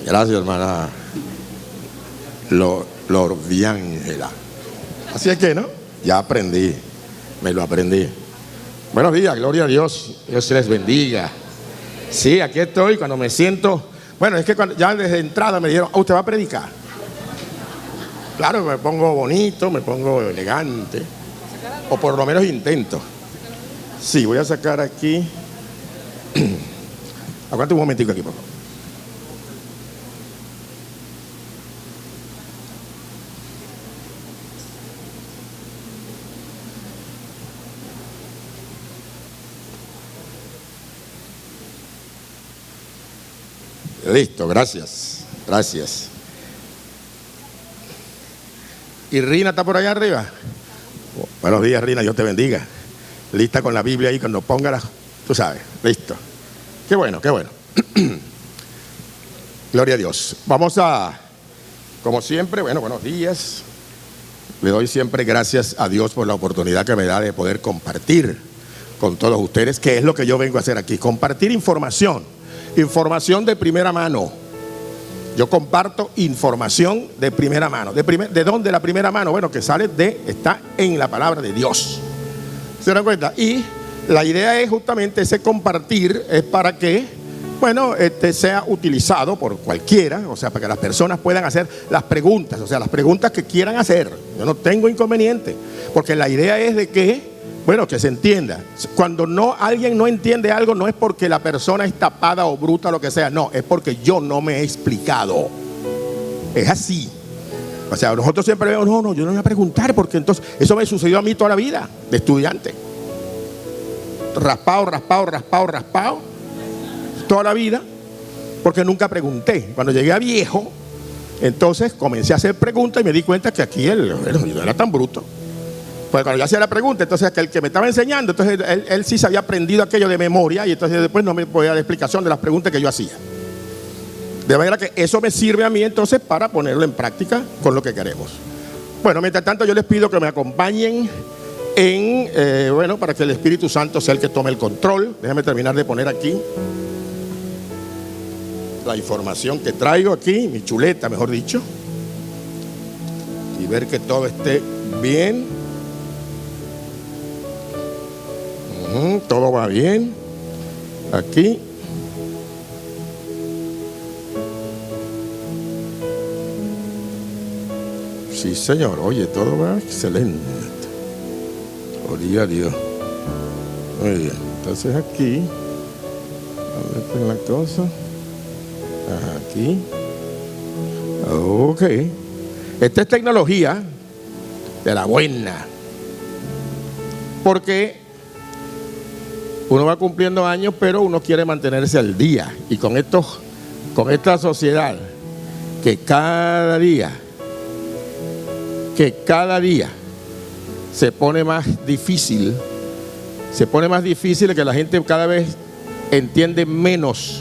Gracias, hermana Lordiángela. Así es que, ¿no? Ya aprendí, me lo aprendí. Buenos días, gloria a Dios. Dios les bendiga. Sí, aquí estoy cuando me siento. Bueno, es que ya desde entrada me dijeron, usted va a predicar. Claro, me pongo bonito, me pongo elegante. O por lo menos intento. Sí, voy a sacar aquí. Aguante un momentico aquí, por favor. Listo, gracias. Gracias. ¿Y Rina está por allá arriba? Buenos días, Rina, Dios te bendiga. Lista con la Biblia ahí, cuando ponga la, tú sabes, listo. Qué bueno, qué bueno. Gloria a Dios. Vamos a, como siempre, bueno, buenos días. Le doy siempre gracias a Dios por la oportunidad que me da de poder compartir con todos ustedes, que es lo que yo vengo a hacer aquí, compartir información de primera mano. Yo comparto información de primera mano. ¿De dónde la primera mano? Bueno, que sale está en la palabra de Dios. ¿Se dan cuenta? Y la idea es justamente ese compartir, es para que, bueno, sea utilizado por cualquiera, o sea, para que las personas puedan hacer las preguntas, o sea, las preguntas que quieran hacer. Yo no tengo inconveniente, porque la idea es de que, bueno, que se entienda. Cuando alguien no entiende algo, no es porque la persona es tapada o bruta o lo que sea, no, es porque yo no me he explicado. Es así. O sea, nosotros siempre vemos, no, yo no voy a preguntar, porque entonces, eso me sucedió a mí toda la vida, de estudiante. Raspado, toda la vida, porque nunca pregunté. Cuando llegué a viejo, entonces comencé a hacer preguntas y me di cuenta que aquí yo no era tan bruto. Pues cuando yo hacía la pregunta, entonces el que me estaba enseñando, entonces él sí se había aprendido aquello de memoria, y entonces después no me podía dar explicación de las preguntas que yo hacía. De manera que eso me sirve a mí entonces para ponerlo en práctica con lo que queremos. Bueno, mientras tanto yo les pido que me acompañen bueno, para que el Espíritu Santo sea el que tome el control. Déjame terminar de poner aquí la información que traigo aquí, mi chuleta, mejor dicho, y ver que todo esté bien. Todo va bien aquí. Sí, señor. Oye, todo va excelente. Gloria a Dios. Muy bien. Entonces aquí, ¿dónde está la cosa? Ajá, aquí. Ok. Esta es tecnología de la buena. Porque uno va cumpliendo años, pero uno quiere mantenerse al día. Y con esta sociedad que cada día se pone más difícil, que la gente cada vez entiende menos.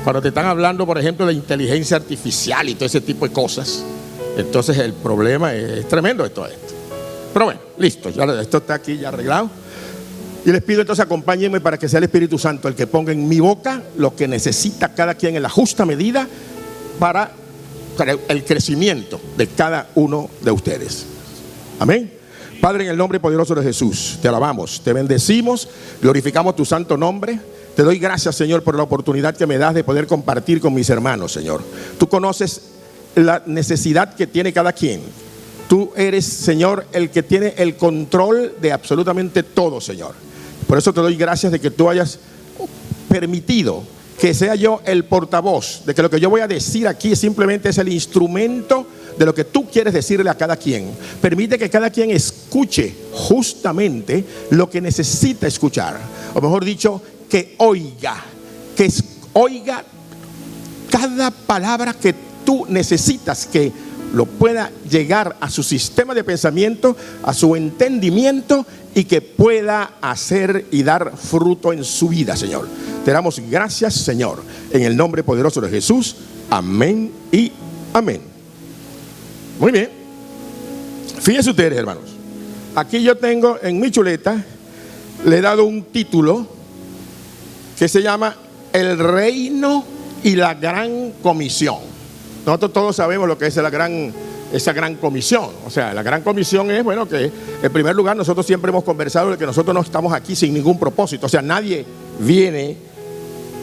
Cuando te están hablando, por ejemplo, de inteligencia artificial y todo ese tipo de cosas, entonces el problema es tremendo de todo esto. Pero bueno, listo, ya esto está aquí ya arreglado. Y les pido entonces acompáñenme para que sea el Espíritu Santo el que ponga en mi boca lo que necesita cada quien en la justa medida para el crecimiento de cada uno de ustedes. Amén. Padre, en el nombre poderoso de Jesús, te alabamos, te bendecimos, glorificamos tu santo nombre. Te doy gracias, Señor, por la oportunidad que me das de poder compartir con mis hermanos, Señor. Tú conoces la necesidad que tiene cada quien. Tú eres, Señor, el que tiene el control de absolutamente todo, Señor. Por eso te doy gracias de que tú hayas permitido que sea yo el portavoz, de que lo que yo voy a decir aquí simplemente es el instrumento de lo que tú quieres decirle a cada quien. Permite que cada quien escuche justamente lo que necesita escuchar. O mejor dicho, que oiga cada palabra que tú necesitas que lo pueda llegar a su sistema de pensamiento, a su entendimiento, y que pueda hacer y dar fruto en su vida, Señor. Te damos gracias, Señor, en el nombre poderoso de Jesús. Amén y amén. Muy bien. Fíjense ustedes, hermanos. Aquí yo tengo en mi chuleta, le he dado un título que se llama El reino y la gran comisión. Nosotros todos sabemos lo que es esa gran comisión. O sea, la gran comisión es, bueno, que en primer lugar nosotros siempre hemos conversado de que nosotros no estamos aquí sin ningún propósito. O sea, nadie viene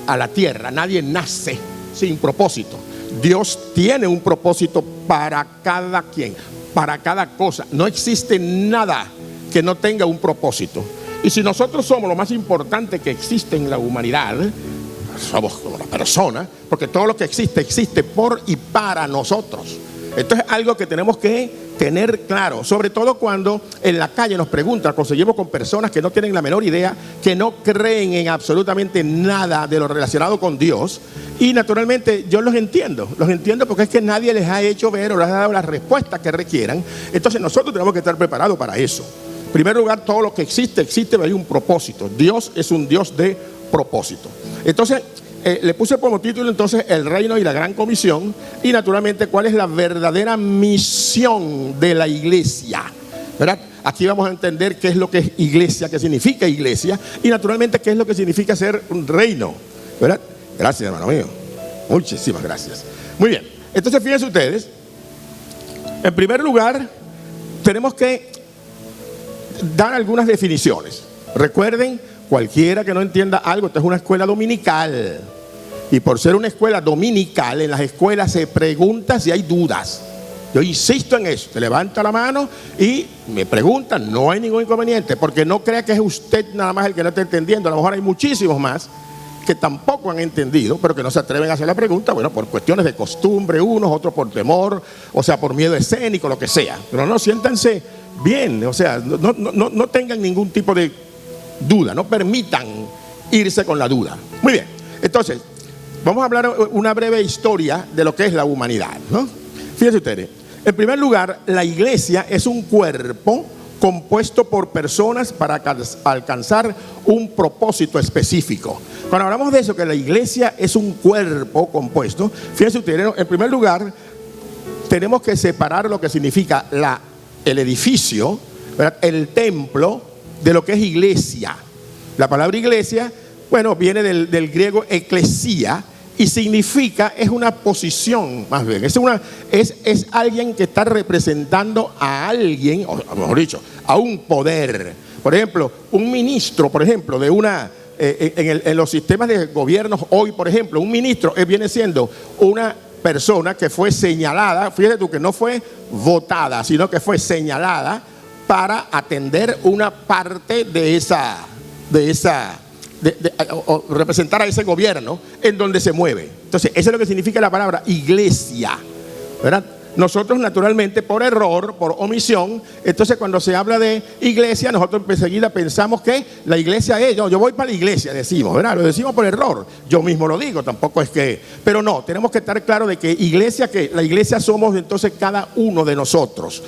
a la tierra, nadie nace sin propósito. Dios tiene un propósito para cada quien, para cada cosa. No existe nada que no tenga un propósito. Y si nosotros somos lo más importante que existe en la humanidad, somos como la persona, porque todo lo que existe, existe por y para nosotros. Esto es algo que tenemos que tener claro, sobre todo cuando en la calle nos preguntan, conseguimos con personas que no tienen la menor idea, que no creen en absolutamente nada de lo relacionado con Dios. Y naturalmente yo los entiendo porque es que nadie les ha hecho ver o les ha dado las respuestas que requieran. Entonces nosotros tenemos que estar preparados para eso. En primer lugar, todo lo que existe, hay un propósito. Dios es un Dios de propósito. Entonces, le puse como título entonces el reino y la gran comisión, y naturalmente cuál es la verdadera misión de la iglesia, ¿verdad? Aquí vamos a entender qué es lo que es iglesia, qué significa iglesia, y naturalmente qué es lo que significa ser un reino, ¿verdad? Gracias, hermano mío, muchísimas gracias. Muy bien, entonces fíjense ustedes, en primer lugar tenemos que dar algunas definiciones. Recuerden, cualquiera que no entienda algo, esta es una escuela dominical. Y por ser una escuela dominical, en las escuelas se pregunta si hay dudas. Yo insisto en eso. Te levanta la mano y me preguntan, no hay ningún inconveniente, porque no crea que es usted nada más el que no está entendiendo. A lo mejor hay muchísimos más que tampoco han entendido, pero que no se atreven a hacer la pregunta, bueno, por cuestiones de costumbre unos, otros por temor, o sea, por miedo escénico, lo que sea. Pero no, siéntanse bien, o sea, no tengan ningún tipo de duda, no permitan irse con la duda. Muy bien, entonces vamos a hablar una breve historia de lo que es la humanidad, ¿no? Fíjense ustedes, en primer lugar, la iglesia es un cuerpo compuesto por personas para alcanzar un propósito específico. Cuando hablamos de eso, que la iglesia es un cuerpo compuesto, fíjense ustedes, en primer lugar tenemos que separar lo que significa el edificio, ¿verdad?, el templo, de lo que es iglesia. La palabra iglesia, bueno, viene del griego eclesia y significa, es una posición, más bien, es alguien que está representando a alguien, o mejor dicho, a un poder. Por ejemplo, un ministro, por ejemplo, de en los sistemas de gobiernos hoy, por ejemplo, un ministro viene siendo una persona que fue señalada, fíjate tú, que no fue votada, sino que fue señalada para atender una parte o representar a ese gobierno en donde se mueve. Entonces, eso es lo que significa la palabra iglesia, ¿verdad? Nosotros naturalmente por error, por omisión, entonces cuando se habla de iglesia, nosotros enseguida pensamos que la iglesia es, yo voy para la iglesia, decimos, ¿verdad? Lo decimos por error, yo mismo lo digo, tampoco es que, pero no, tenemos que estar claros de que iglesia, que la iglesia somos entonces cada uno de nosotros.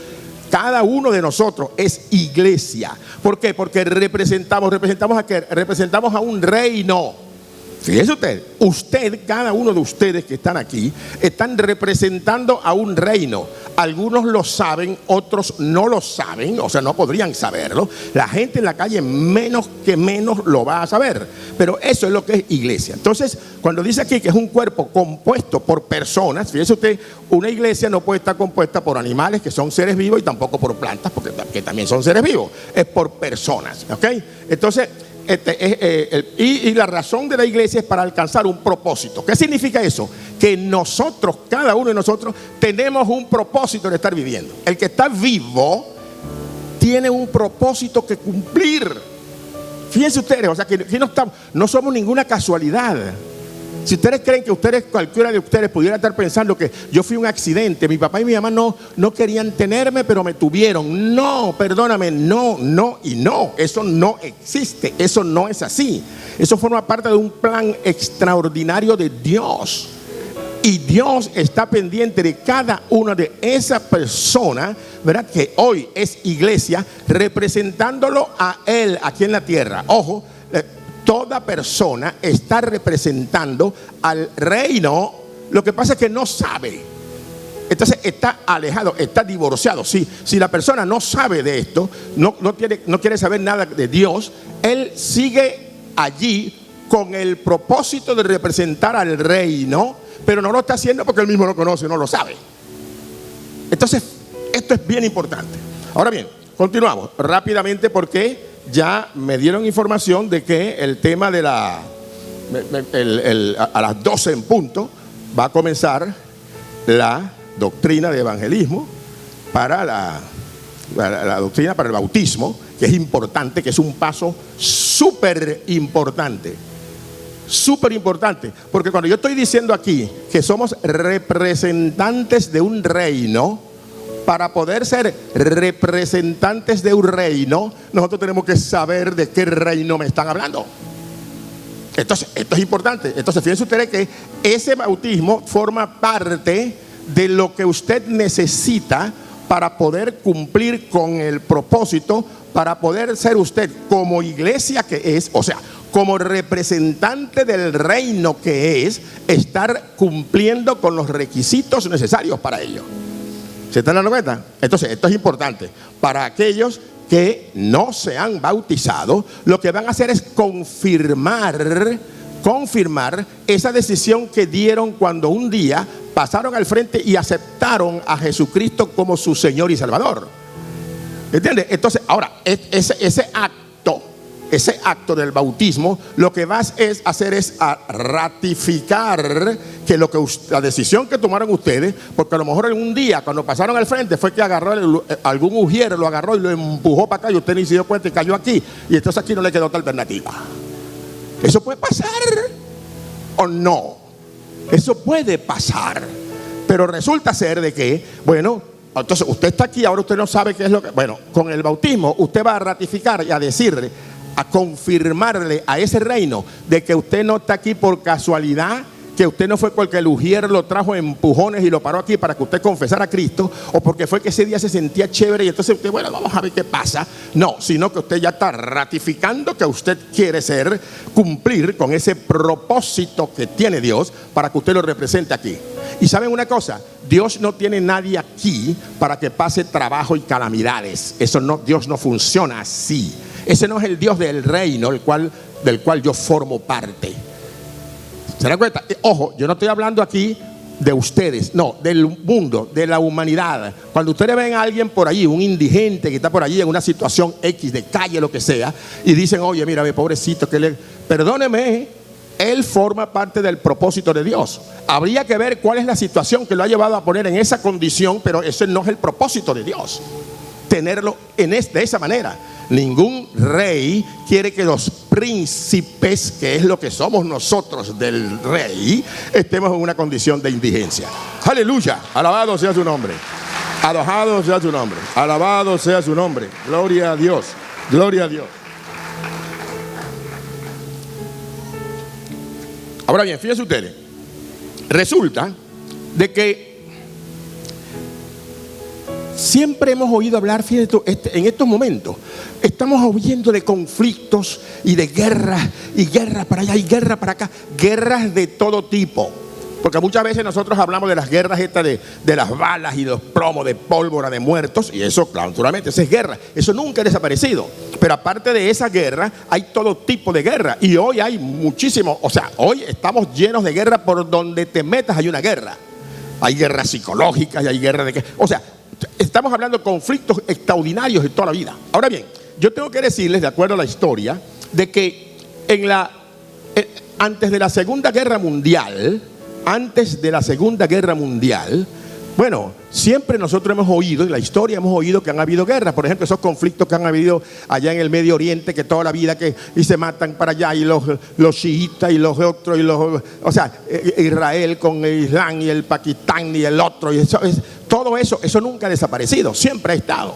Cada uno de nosotros es iglesia. ¿Por qué? Porque representamos ¿a qué? Representamos a un reino. Fíjese usted, cada uno de ustedes que están aquí, están representando a un reino. Algunos lo saben, otros no lo saben, o sea, no podrían saberlo. La gente en la calle menos lo va a saber. Pero eso es lo que es iglesia. Entonces, cuando dice aquí que es un cuerpo compuesto por personas, fíjese usted, una iglesia no puede estar compuesta por animales que son seres vivos y tampoco por plantas, porque que también son seres vivos. Es por personas, ¿ok? Entonces, y la razón de la iglesia es para alcanzar un propósito. ¿Qué significa eso? Que nosotros, cada uno de nosotros, tenemos un propósito de estar viviendo. El que está vivo tiene un propósito que cumplir. Fíjense ustedes, o sea, que no somos ninguna casualidad. Si ustedes creen que cualquiera de ustedes pudiera estar pensando que yo fui un accidente, mi papá y mi mamá no querían tenerme, pero me tuvieron. No, perdóname, no, eso no existe, eso no es así. Eso forma parte de un plan extraordinario de Dios. Y Dios está pendiente de cada una de esas personas, ¿verdad?, que hoy es iglesia, representándolo a Él aquí en la tierra. Ojo, toda persona está representando al reino. Lo que pasa es que no sabe. Entonces está alejado, está divorciado. Si la persona no sabe de esto, no quiere saber nada de Dios, él sigue allí con el propósito de representar al reino, pero no lo está haciendo porque él mismo lo conoce, no lo sabe. Entonces, esto es bien importante. Ahora bien, continuamos rápidamente porque ya me dieron información de que el tema de a las 12 en punto va a comenzar la doctrina de evangelismo para la doctrina para el bautismo, que es importante, que es un paso súper importante, porque cuando yo estoy diciendo aquí que somos representantes de un reino, para poder ser representantes de un reino, nosotros tenemos que saber de qué reino me están hablando. Entonces, esto es importante. Entonces, fíjense ustedes que ese bautismo forma parte de lo que usted necesita para poder cumplir con el propósito, para poder ser usted como iglesia que es, o sea, como representante del reino que es, estar cumpliendo con los requisitos necesarios para ello. ¿Se están dando cuenta? Entonces, esto es importante. Para aquellos que no se han bautizado, lo que van a hacer es confirmar esa decisión que dieron cuando un día pasaron al frente y aceptaron a Jesucristo como su Señor y Salvador. ¿Entiendes? Entonces, ahora, ese acto del bautismo, lo que vas a hacer es a ratificar que la decisión que tomaron ustedes, porque a lo mejor en un día cuando pasaron al frente fue que agarró algún ujier, lo agarró y lo empujó para acá y usted ni se dio cuenta y cayó aquí, y entonces aquí no le quedó otra alternativa. Eso puede pasar o no, eso puede pasar, pero resulta ser de que, bueno, entonces usted está aquí, ahora usted no sabe qué es lo que, bueno, con el bautismo usted va a ratificar y a decirle, a confirmarle a ese reino de que usted no está aquí por casualidad, que usted no fue porque el ujier lo trajo en empujones y lo paró aquí para que usted confesara a Cristo, o porque fue que ese día se sentía chévere y entonces usted, bueno, vamos a ver qué pasa. No, sino que usted ya está ratificando que usted quiere cumplir con ese propósito que tiene Dios para que usted lo represente aquí. Y ¿saben una cosa? Dios no tiene nadie aquí para que pase trabajo y calamidades. Eso no, Dios no funciona así. Ese no es el Dios del reino del cual yo formo parte. ¿Se dan cuenta? Ojo, yo no estoy hablando aquí de ustedes, no, del mundo, de la humanidad. Cuando ustedes ven a alguien por allí, un indigente que está por allí en una situación X de calle, lo que sea, y dicen, oye, mira, pobrecito, perdóneme, él forma parte del propósito de Dios. Habría que ver cuál es la situación que lo ha llevado a poner en esa condición, pero ese no es el propósito de Dios, tenerlo de esa manera. Ningún rey quiere que los príncipes, que es lo que somos nosotros del rey, estemos en una condición de indigencia. Aleluya, alabado sea su nombre. Alabado sea su nombre. Alabado sea su nombre. Gloria a Dios. Gloria a Dios. Ahora bien, fíjense ustedes. Resulta de que siempre hemos oído hablar, fíjate, en estos momentos estamos oyendo de conflictos y de guerras, y guerra para allá y guerra para acá, guerras de todo tipo. Porque muchas veces nosotros hablamos de las guerras estas de las balas y los plomos, de pólvora, de muertos, y eso, claro, naturalmente, esa es guerra. Eso nunca ha desaparecido. Pero aparte de esa guerra, hay todo tipo de guerra. Y hoy hay muchísimo, o sea, hoy estamos llenos de guerra. Por donde te metas hay una guerra. Hay guerras psicológicas y hay guerra de... O sea, estamos hablando de conflictos extraordinarios de toda la vida. Ahora bien, yo tengo que decirles, de acuerdo a la historia, de que antes de la Segunda Guerra Mundial, bueno, siempre nosotros hemos oído, en la historia hemos oído que han habido guerras. Por ejemplo, esos conflictos que han habido allá en el Medio Oriente, que toda la vida y se matan para allá, y los chiitas y los otros, o sea, Israel con el Islam y el Pakistán y el otro, y todo eso nunca ha desaparecido, siempre ha estado.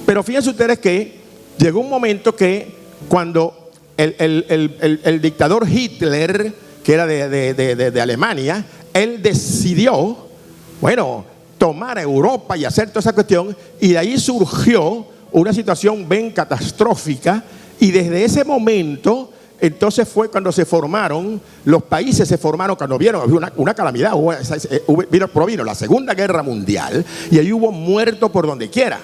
Pero fíjense ustedes que llegó un momento que cuando el dictador Hitler, que era de Alemania, él decidió, bueno, tomar a Europa y hacer toda esa cuestión, y de ahí surgió una situación bien catastrófica, y desde ese momento, entonces fue cuando se formaron, los países se formaron, cuando vieron, había una calamidad, vino la Segunda Guerra Mundial, y ahí hubo muertos por donde quiera.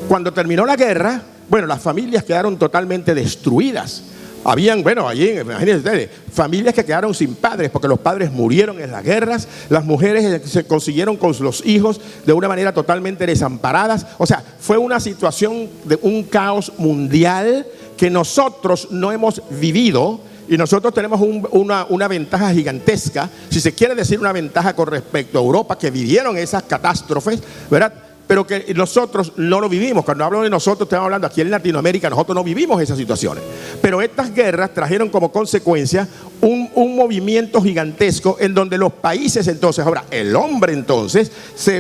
Cuando terminó la guerra, bueno, las familias quedaron totalmente destruidas, Habían, bueno, allí, imagínense ustedes, familias que quedaron sin padres porque los padres murieron en las guerras, las mujeres se consiguieron con los hijos de una manera totalmente desamparadas. O sea, fue una situación de un caos mundial que nosotros no hemos vivido, y nosotros tenemos una ventaja gigantesca, si se quiere decir una ventaja con respecto a Europa, que vivieron esas catástrofes, ¿verdad? Pero que nosotros no lo vivimos. Cuando hablo de nosotros, estamos hablando aquí en Latinoamérica, nosotros no vivimos esas situaciones. Pero estas guerras trajeron como consecuencia un movimiento gigantesco en donde los países entonces, ahora el hombre entonces, se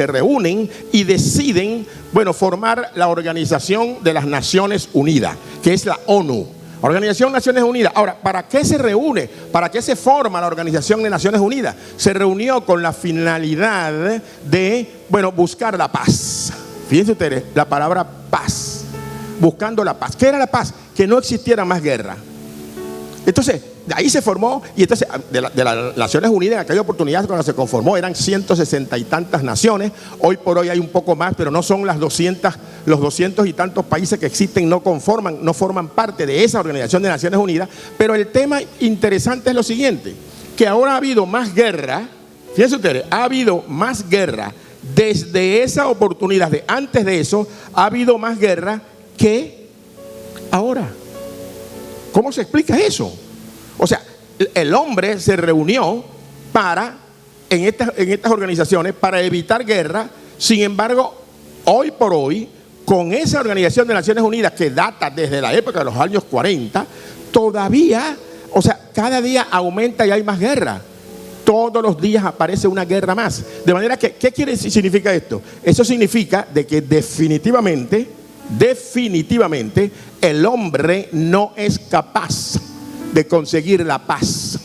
reúnen y deciden, bueno, formar la Organización de las Naciones Unidas, que es la ONU. Organización de Naciones Unidas. Ahora, ¿para qué se reúne? ¿Para qué se forma la Organización de Naciones Unidas? Se reunió con la finalidad de, bueno, buscar la paz. Fíjense ustedes, la palabra paz. Buscando la paz. ¿Qué era la paz? Que no existiera más guerra. Entonces, de ahí se formó, y entonces de las Naciones Unidas en aquella oportunidad cuando se conformó eran 160 y tantas naciones. Hoy por hoy hay un poco más, pero no son los 200 y tantos países que existen, no forman parte de esa Organización de Naciones Unidas. Pero el tema interesante es lo siguiente, que ahora ha habido más guerra, fíjense ustedes, ha habido más guerra desde esa oportunidad, de antes de eso, ha habido más guerra que ahora. ¿Cómo se explica eso? O sea, el hombre se reunió en estas organizaciones para evitar guerra. Sin embargo, hoy por hoy, con esa Organización de Naciones Unidas que data desde la época de los años 40, todavía, o sea, cada día aumenta y hay más guerra. Todos los días aparece una guerra más. De manera que, ¿qué significa esto? Eso significa de que definitivamente el hombre no es capaz de conseguir la paz.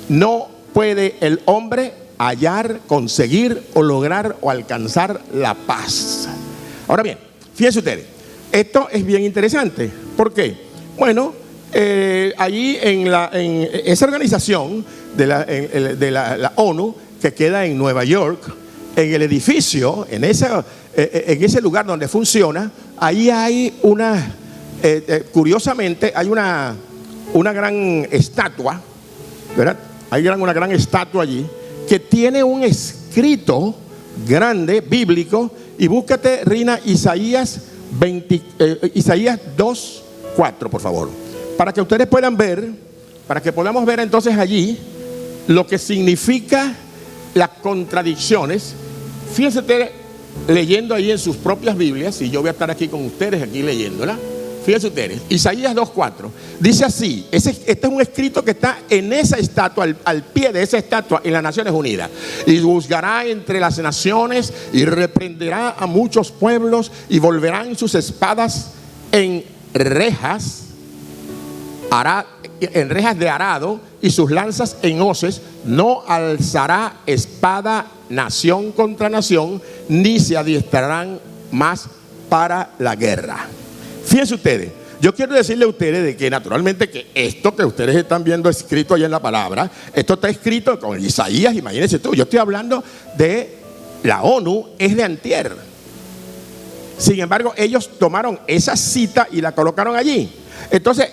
No puede el hombre hallar, conseguir o lograr o alcanzar la paz. Ahora bien, fíjense ustedes, esto es bien interesante. ¿Por qué? Bueno, allí en esa organización de la ONU, que queda en Nueva York, en el edificio, en ese lugar donde funciona, ahí hay curiosamente, hay una gran estatua, ¿verdad? Hay una gran estatua allí que tiene un escrito grande, bíblico, y búscate, Rina, Isaías 2:4, por favor, para que ustedes puedan ver, para que podamos ver entonces allí lo que significa las contradicciones. Fíjense ustedes, leyendo ahí en sus propias Biblias, y yo voy a estar aquí con ustedes, aquí leyéndola. Fíjense ustedes, Isaías 2:4 dice así, este es un escrito que está en esa estatua, al pie de esa estatua en las Naciones Unidas. Y juzgará entre las naciones y reprenderá a muchos pueblos y volverán sus espadas en rejas de arado y sus lanzas en hoces. No alzará espada nación contra nación, ni se adiestrarán más para la guerra. Fíjense ustedes, yo quiero decirle a ustedes de que naturalmente que esto que ustedes están viendo escrito ahí en la palabra, esto está escrito con Isaías, imagínense tú, yo estoy hablando de la ONU, es de antier. Sin embargo, ellos tomaron esa cita y la colocaron allí. Entonces,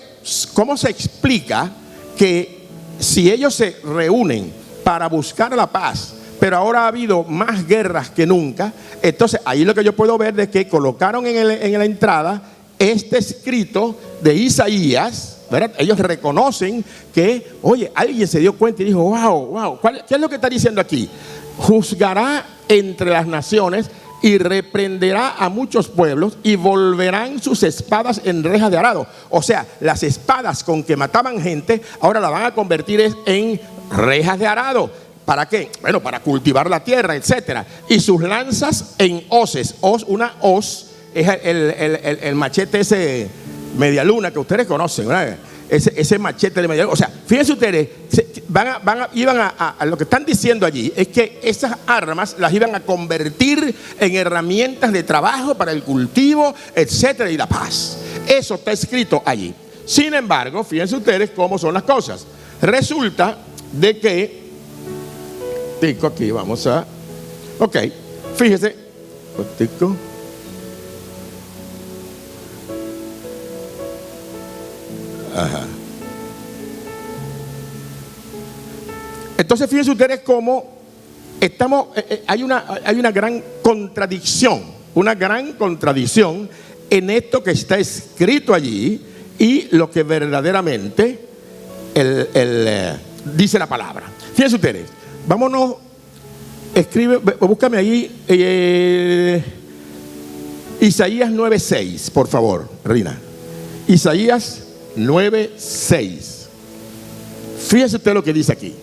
¿cómo se explica que si ellos se reúnen para buscar la paz, pero ahora ha habido más guerras que nunca? Entonces, ahí lo que yo puedo ver es que colocaron en la entrada este escrito de Isaías, ¿verdad? Ellos reconocen que, oye, alguien se dio cuenta y dijo, wow, ¿qué es lo que está diciendo aquí? Juzgará entre las naciones y reprenderá a muchos pueblos y volverán sus espadas en rejas de arado. O sea, las espadas con que mataban gente, ahora la van a convertir en rejas de arado. ¿Para qué? Bueno, para cultivar la tierra, etcétera. Y sus lanzas en hoces. Una hoz es el machete ese media luna que ustedes conocen, ¿verdad? Ese machete de media luna. O sea, fíjense ustedes, lo que están diciendo allí es que esas armas las iban a convertir en herramientas de trabajo para el cultivo, etcétera, y la paz. Eso está escrito allí. Sin embargo, fíjense ustedes cómo son las cosas. Resulta de que, aquí vamos a, ok, fíjese, Ajá. Entonces fíjense ustedes cómo hay una gran contradicción en esto que está escrito allí y lo que verdaderamente dice la palabra. Fíjense ustedes, vámonos, búscame ahí Isaías 9:6, por favor, Rina. Isaías 9:6. Fíjense usted lo que dice aquí.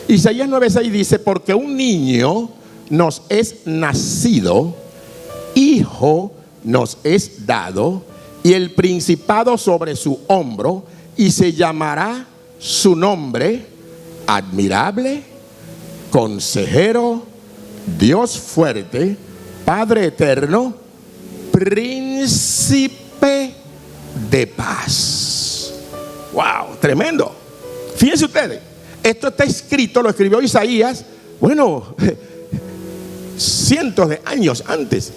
Isaías 9:6 dice: porque un niño nos es nacido, hijo nos es dado, y el principado sobre su hombro, y se llamará su nombre admirable, consejero, Dios fuerte, Padre eterno, príncipe de paz. Wow, tremendo. Fíjense ustedes, esto está escrito, lo escribió Isaías, bueno, cientos de años antes,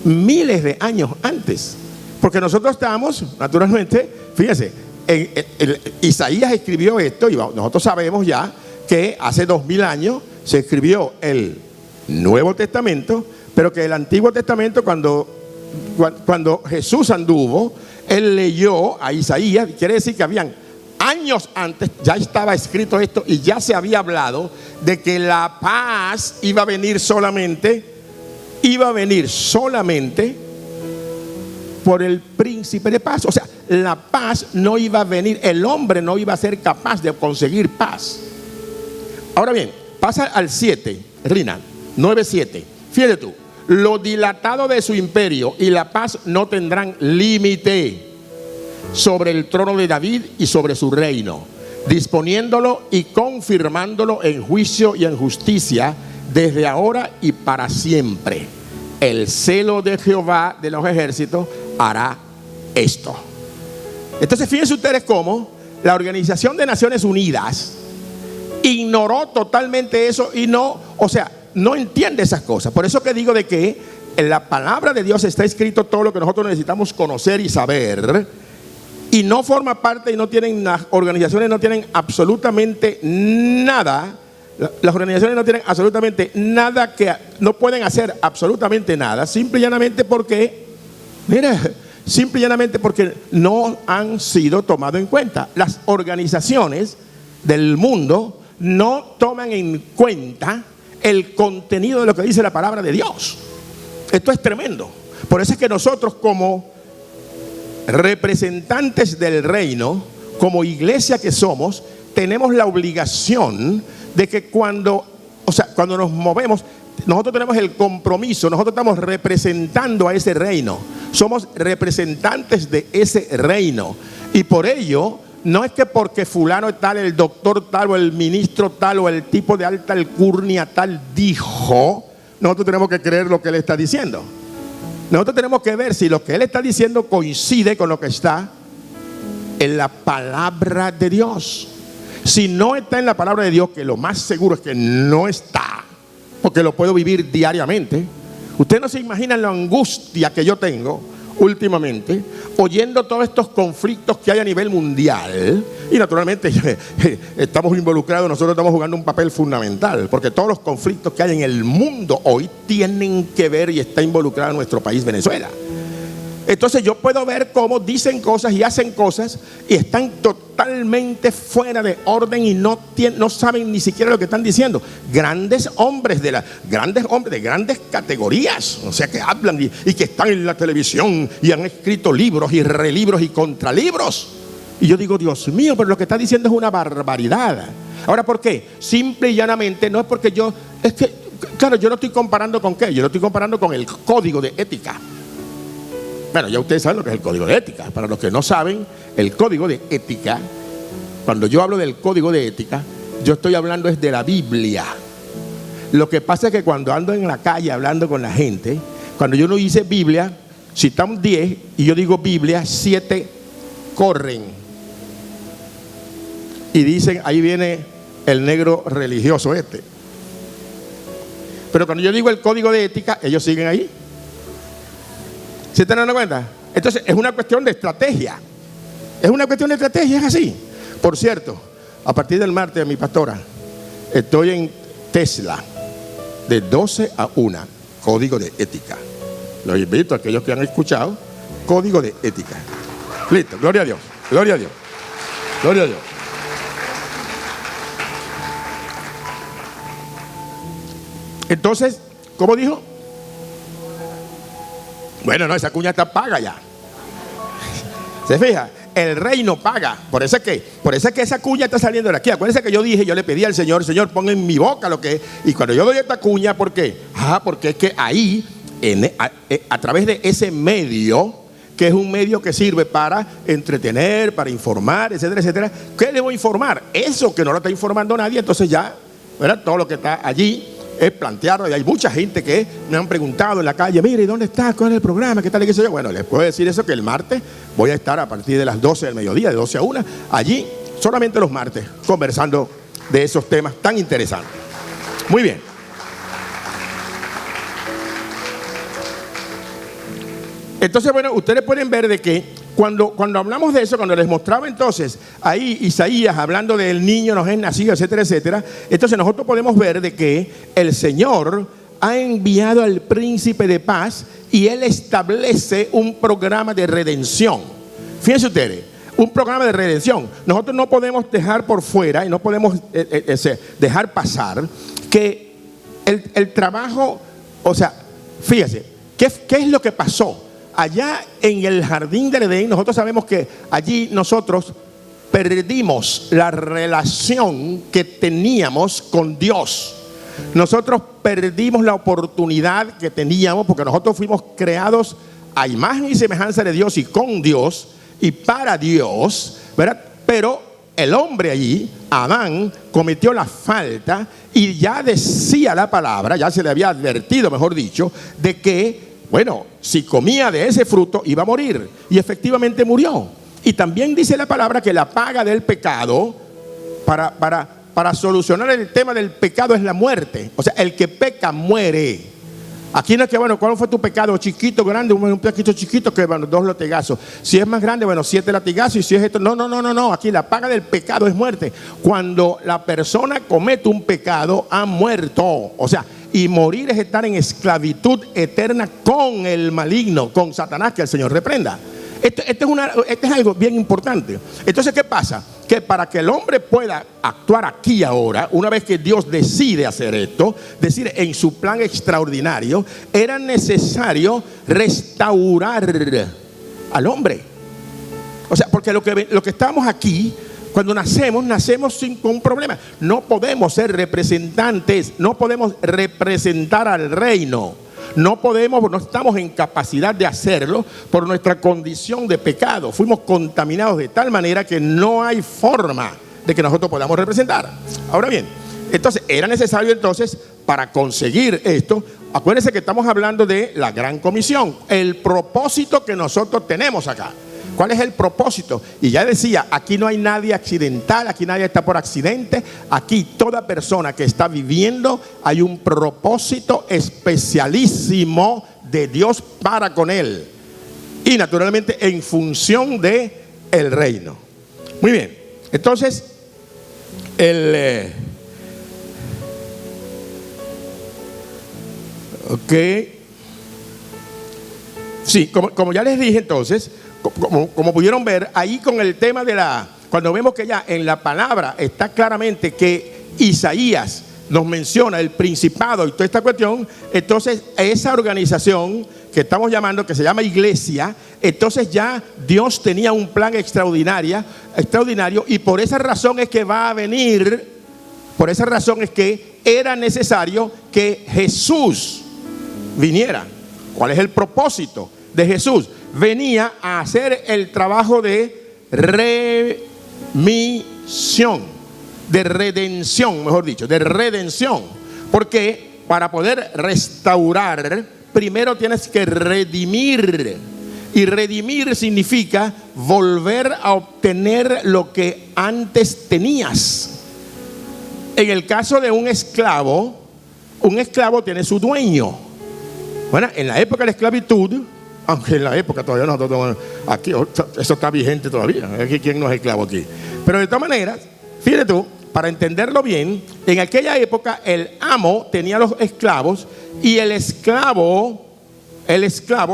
miles de años antes, porque nosotros estamos, naturalmente, fíjense, Isaías escribió esto y nosotros sabemos ya que hace 2000 años se escribió el Nuevo Testamento, pero que el Antiguo Testamento, cuando Jesús anduvo, él leyó a Isaías, quiere decir que habían años antes, ya estaba escrito esto y ya se había hablado de que la paz iba a venir solamente por el príncipe de paz. O sea, la paz no iba a venir, el hombre no iba a ser capaz de conseguir paz. Ahora bien, pasa al 7, Rina, 9:7. Fíjate tú, lo dilatado de su imperio y la paz no tendrán límite sobre el trono de David y sobre su reino, disponiéndolo y confirmándolo en juicio y en justicia desde ahora y para siempre. El celo de Jehová de los ejércitos hará esto. Entonces fíjense ustedes cómo la Organización de Naciones Unidas ignoró totalmente eso y no entiende esas cosas. Por eso que digo de que en la palabra de Dios está escrito todo lo que nosotros necesitamos conocer y saber, y no forma parte, y no tienen, las organizaciones no tienen absolutamente nada. Las organizaciones no tienen absolutamente nada, no pueden hacer absolutamente nada, simple y llanamente porque no han sido tomados en cuenta. Las organizaciones del mundo no toman en cuenta el contenido de lo que dice la palabra de Dios. Esto es tremendo. Por eso es que nosotros, como representantes del reino, como iglesia que somos, tenemos la obligación de que cuando nos movemos, nosotros tenemos el compromiso, nosotros estamos representando a ese reino, somos representantes de ese reino, y por ello no es que porque fulano tal, el doctor tal, o el ministro tal, o el tipo de alta alcurnia tal dijo, nosotros tenemos que creer lo que él está diciendo. Nosotros tenemos que ver si lo que él está diciendo coincide con lo que está en la palabra de Dios. Si no está en la palabra de Dios, que lo más seguro es que no está, porque lo puedo vivir diariamente. Ustedes no se imaginan la angustia que yo tengo últimamente oyendo todos estos conflictos que hay a nivel mundial, y naturalmente estamos involucrados, nosotros estamos jugando un papel fundamental, porque todos los conflictos que hay en el mundo hoy tienen que ver y está involucrado nuestro país, Venezuela. Entonces yo puedo ver cómo dicen cosas y hacen cosas y están totalmente fuera de orden y no saben ni siquiera lo que están diciendo. Grandes hombres de grandes categorías, o sea, que hablan y que están en la televisión y han escrito libros y relibros y contralibros. Y yo digo, Dios mío, pero lo que está diciendo es una barbaridad. Ahora, ¿por qué? Simple y llanamente, no es porque claro, yo no estoy comparando con qué, yo lo estoy comparando con el código de ética. Bueno, ya ustedes saben lo que es el código de ética. Para los que no saben, el código de ética, cuando yo hablo del código de ética, yo estoy hablando es de la Biblia. Lo que pasa es que cuando ando en la calle hablando con la gente, cuando yo no dice Biblia, si estamos 10 y yo digo Biblia, 7 corren y dicen, ahí viene el negro religioso este. Pero cuando yo digo el código de ética, ellos siguen ahí. ¿Se están dando cuenta? Entonces es una cuestión de estrategia. Es una cuestión de estrategia, es así. Por cierto, a partir del martes, mi pastora, estoy en Tesla de 12 a 1, código de ética. Los invito a aquellos que han escuchado, código de ética. Listo, gloria a Dios, gloria a Dios, gloria a Dios. Entonces, ¿cómo dijo? Bueno, no, esa cuña está paga ya. ¿Se fija? El rey no paga. Por eso es que esa cuña está saliendo de aquí. Acuérdense que yo le pedí al Señor, Señor, pon en mi boca lo que es. Y cuando yo doy esta cuña, ¿por qué? Porque es que ahí, a través de ese medio, que es un medio que sirve para entretener, para informar, etcétera, etcétera. ¿Qué debo informar? Eso que no lo está informando nadie, entonces ya, ¿verdad? Todo lo que está allí es plantearlo. Y hay mucha gente que me han preguntado en la calle, mire, ¿dónde está? ¿Cuál es el programa? ¿Qué tal? ¿Qué sé yo? Bueno, les puedo decir eso, que el martes voy a estar a partir de las 12 del mediodía, de 12 a 1, allí, solamente los martes, conversando de esos temas tan interesantes. Muy bien. Entonces, bueno, ustedes pueden ver de que cuando hablamos de eso, cuando les mostraba entonces ahí Isaías hablando del niño nos es nacido, etcétera, etcétera, entonces nosotros podemos ver de que el Señor ha enviado al príncipe de paz y Él establece un programa de redención. Fíjense ustedes, un programa de redención. Nosotros no podemos dejar por fuera y no podemos dejar pasar que el trabajo, o sea, fíjense, ¿qué es lo que pasó? Allá en el jardín del Edén, nosotros sabemos que allí nosotros perdimos la relación que teníamos con Dios. Nosotros perdimos la oportunidad que teníamos porque nosotros fuimos creados a imagen y semejanza de Dios y con Dios y para Dios, ¿verdad? Pero el hombre allí, Adán, cometió la falta y ya decía la palabra, ya se le había advertido, mejor dicho, de que bueno, si comía de ese fruto iba a morir. Y efectivamente murió. Y también dice la palabra que la paga del pecado, para solucionar el tema del pecado, es la muerte. O sea, el que peca muere. Aquí no es que, bueno, ¿cuál fue tu pecado? Chiquito, grande, un poquito chiquito, que bueno, 2 latigazos. Si es más grande, bueno, 7 latigazos. Y si es esto, no. Aquí la paga del pecado es muerte. Cuando la persona comete un pecado, ha muerto. O sea, y morir es estar en esclavitud eterna con el maligno, con Satanás, que el Señor reprenda. Esto es algo bien importante. Entonces, ¿qué pasa? Que para que el hombre pueda actuar aquí ahora, una vez que Dios decide hacer esto, decir en su plan extraordinario, era necesario restaurar al hombre. O sea, porque lo que estamos aquí, cuando nacemos con un problema. No podemos ser representantes, no podemos representar al reino. No estamos en capacidad de hacerlo por nuestra condición de pecado. Fuimos contaminados de tal manera que no hay forma de que nosotros podamos representar. Ahora bien, entonces era necesario entonces para conseguir esto. Acuérdense que estamos hablando de la gran comisión, el propósito que nosotros tenemos acá. ¿Cuál es el propósito? Y ya decía, aquí no hay nadie accidental, aquí nadie está por accidente. Aquí toda persona que está viviendo, hay un propósito especialísimo de Dios para con él. Y naturalmente en función de el reino. Muy bien, entonces sí, como ya les dije entonces, como pudieron ver, ahí con el tema cuando vemos que ya en la palabra está claramente que Isaías nos menciona el principado y toda esta cuestión, entonces esa organización que estamos llamando, que se llama iglesia, entonces ya Dios tenía un plan extraordinario y por esa razón es que va a venir, por esa razón es que era necesario que Jesús viniera. ¿Cuál es el propósito de Jesús? Venía a hacer el trabajo de remisión, de redención, mejor dicho, de redención. Porque para poder restaurar, primero tienes que redimir. Y redimir significa volver a obtener lo que antes tenías. En el caso de un esclavo tiene su dueño. Bueno, en la época de la esclavitud, Aunque en la época todavía nosotros, aquí, eso está vigente todavía. ¿Quién no es esclavo aquí? Pero de todas maneras, fíjate tú, para entenderlo bien, en aquella época el amo tenía los esclavos y el esclavo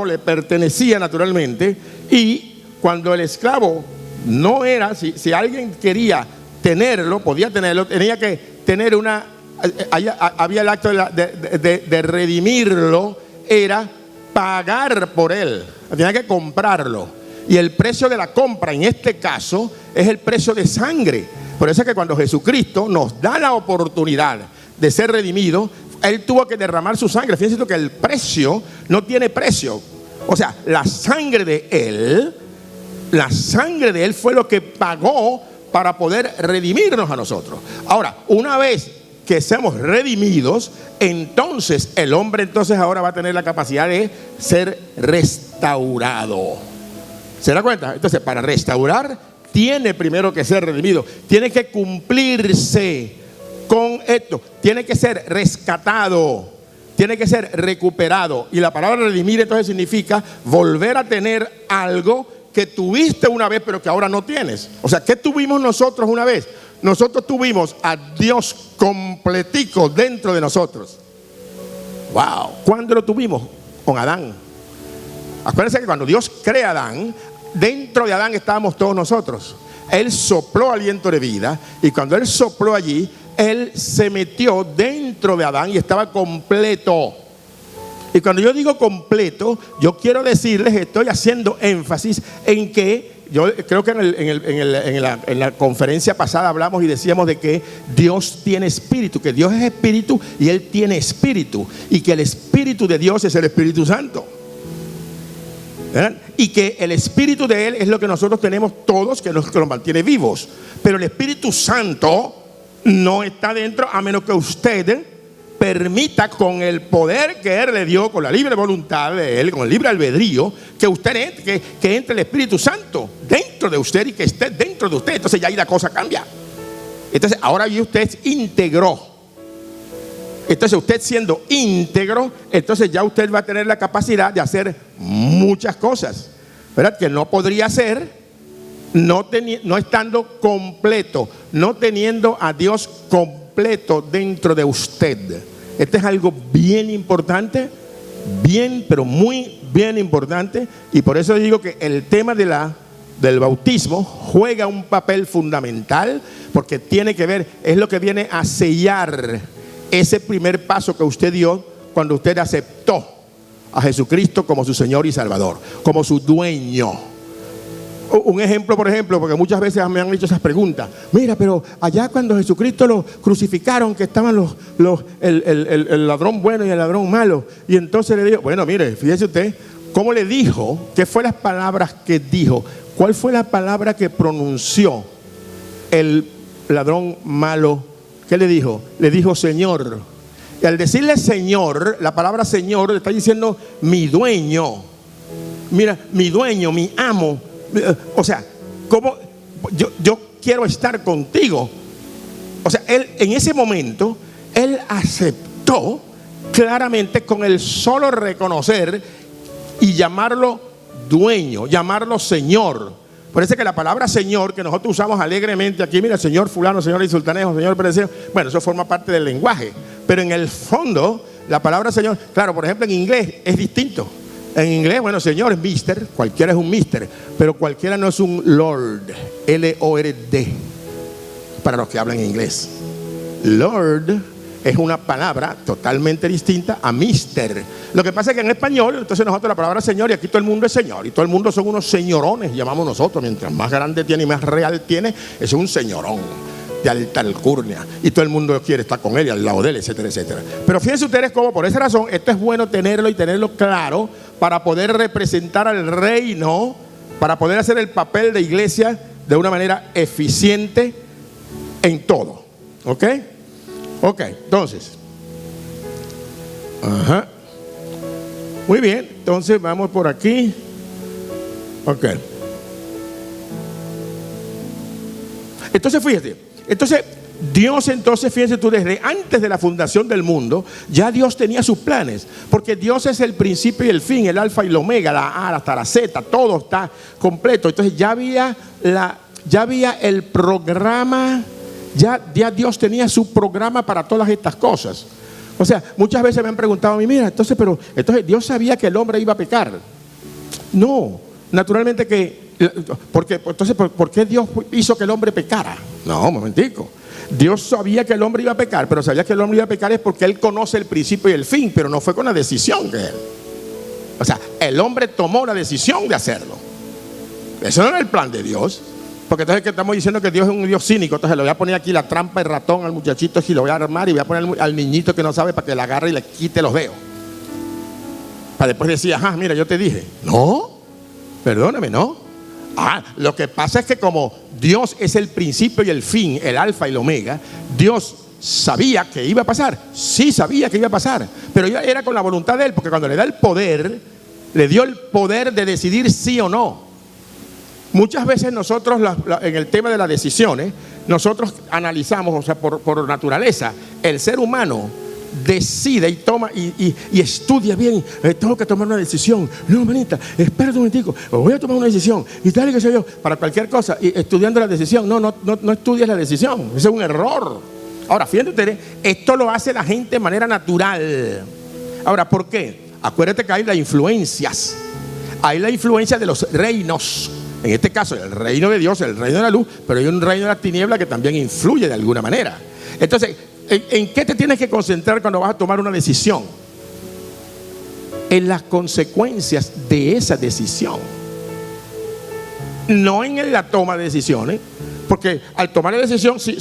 le pertenecía naturalmente, y cuando el esclavo no era, si alguien quería tenerlo, podía tenerlo, tenía que tener había el acto de redimirlo, era pagar por él, tenía que comprarlo. Y el precio de la compra en este caso es el precio de sangre. Por eso es que cuando Jesucristo nos da la oportunidad de ser redimido, Él tuvo que derramar su sangre. Fíjense que el precio no tiene precio. O sea, la sangre de Él fue lo que pagó para poder redimirnos a nosotros. Ahora, una vez que seamos redimidos, entonces el hombre ahora va a tener la capacidad de ser restaurado. ¿Se da cuenta? Entonces, para restaurar tiene primero que ser redimido, tiene que cumplirse con esto, tiene que ser rescatado, tiene que ser recuperado. Y la palabra redimir entonces significa volver a tener algo que tuviste una vez pero que ahora no tienes. O sea, ¿qué tuvimos nosotros una vez? Nosotros tuvimos a Dios completico dentro de nosotros. Wow. ¿Cuándo lo tuvimos? Con Adán. Acuérdense que cuando Dios crea a Adán, dentro de Adán estábamos todos nosotros. Él sopló aliento de vida, y cuando Él sopló allí, Él se metió dentro de Adán y estaba completo. Y cuando yo digo completo, yo quiero decirles, estoy haciendo énfasis en que yo creo que en la conferencia pasada hablamos y decíamos de que Dios tiene espíritu, que Dios es espíritu y Él tiene espíritu, y que el espíritu de Dios es el Espíritu Santo, ¿verdad? Y que el espíritu de Él es lo que nosotros tenemos todos, que nos mantiene vivos. Pero el Espíritu Santo no está dentro, a menos que usted permita, con el poder que Él le dio, con la libre voluntad de Él, con el libre albedrío, que usted entre, que entre el Espíritu Santo dentro de usted y que esté dentro de usted. Entonces ya ahí la cosa cambia. Entonces ahora ya usted es íntegro. Entonces usted siendo íntegro, entonces ya usted va a tener la capacidad de hacer muchas cosas, ¿verdad? Que no podría hacer no estando completo, no teniendo a Dios completo dentro de usted. Este es algo bien importante, bien, pero muy bien importante. Y por eso digo que el tema del bautismo juega un papel fundamental, porque tiene que ver, es lo que viene a sellar ese primer paso que usted dio cuando usted aceptó a Jesucristo como su Señor y Salvador, como su dueño. Un ejemplo, por ejemplo, porque muchas veces me han hecho esas preguntas. Mira, pero allá cuando Jesucristo lo crucificaron, que estaban el ladrón bueno y el ladrón malo, y entonces le dijo, bueno, mire, fíjese usted, ¿cómo le dijo? ¿Qué fue las palabras que dijo? ¿Cuál fue la palabra que pronunció el ladrón malo? ¿Qué le dijo? Le dijo Señor. Y al decirle Señor, la palabra Señor le está diciendo mi dueño. Mira, mi dueño, mi amo. O sea, como yo quiero estar contigo. O sea, él en ese momento, él aceptó claramente con el solo reconocer y llamarlo dueño, llamarlo Señor. Por eso que la palabra Señor, que nosotros usamos alegremente aquí, mira, Señor fulano, Señor y sultanejo, Señor pereceo, bueno, eso forma parte del lenguaje. Pero en el fondo, la palabra Señor, claro, por ejemplo en inglés es distinto. En inglés, bueno, Señor es Mister, cualquiera es un Mister, pero cualquiera no es un Lord, L-O-R-D, para los que hablan inglés. Lord es una palabra totalmente distinta a Mister. Lo que pasa es que en español, entonces nosotros la palabra Señor, y aquí todo el mundo es Señor, y todo el mundo son unos señorones, llamamos nosotros. Mientras más grande tiene y más real tiene, es un señorón de alta alcurnia, y todo el mundo quiere estar con él y al lado de él, etcétera, etcétera. Pero fíjense ustedes cómo por esa razón esto es bueno tenerlo y tenerlo claro para poder representar al reino, para poder hacer el papel de iglesia de una manera eficiente en todo. ¿Ok? Ok, entonces. Ajá. Muy bien, entonces vamos por aquí. Ok. Entonces fíjate. Entonces, Dios entonces, fíjense tú, desde antes de la fundación del mundo, ya Dios tenía sus planes, porque Dios es el principio y el fin, el alfa y el omega, la A hasta la Z, todo está completo. Entonces ya había el programa, ya Dios tenía su programa para todas estas cosas. O sea, muchas veces me han preguntado a mí, mira, entonces Dios sabía que el hombre iba a pecar. No, naturalmente que, entonces, ¿por qué Dios hizo que el hombre pecara? No, un momentico. Dios sabía que el hombre iba a pecar, pero sabía que el hombre iba a pecar es porque Él conoce el principio y el fin, pero no fue con la decisión de Él. O sea, el hombre tomó la decisión de hacerlo. Eso no era el plan de Dios. Porque entonces que estamos diciendo que Dios es un Dios cínico. Entonces le voy a poner aquí la trampa de ratón al muchachito y lo voy a armar y voy a poner al niñito que no sabe para que le agarre y le quite los dedos. Para después decir, ajá, mira, yo te dije. No, perdóname, no. Lo que pasa es que como Dios es el principio y el fin, el alfa y el omega, Dios sabía que iba a pasar. Sí sabía que iba a pasar, pero ya era con la voluntad de Él, porque cuando le da el poder, le dio el poder de decidir sí o no. Muchas veces nosotros, en el tema de las decisiones, nosotros analizamos, o sea, por naturaleza, el ser humano decide y toma y estudia bien. Tengo que tomar una decisión. No, manita, espérate un momentico, voy a tomar una decisión y tal y qué sé yo, para cualquier cosa, y estudiando la decisión. No estudias la decisión, ese es un error. Ahora, fíjense ustedes, esto lo hace la gente de manera natural. Ahora, ¿por qué? Acuérdate que hay las influencias. Hay la influencia de los reinos. En este caso, el reino de Dios, el reino de la luz, pero hay un reino de la tiniebla que también influye de alguna manera. Entonces, ¿en qué te tienes que concentrar cuando vas a tomar una decisión? En las consecuencias de esa decisión. No en la toma de decisiones. Porque al tomar la decisión, si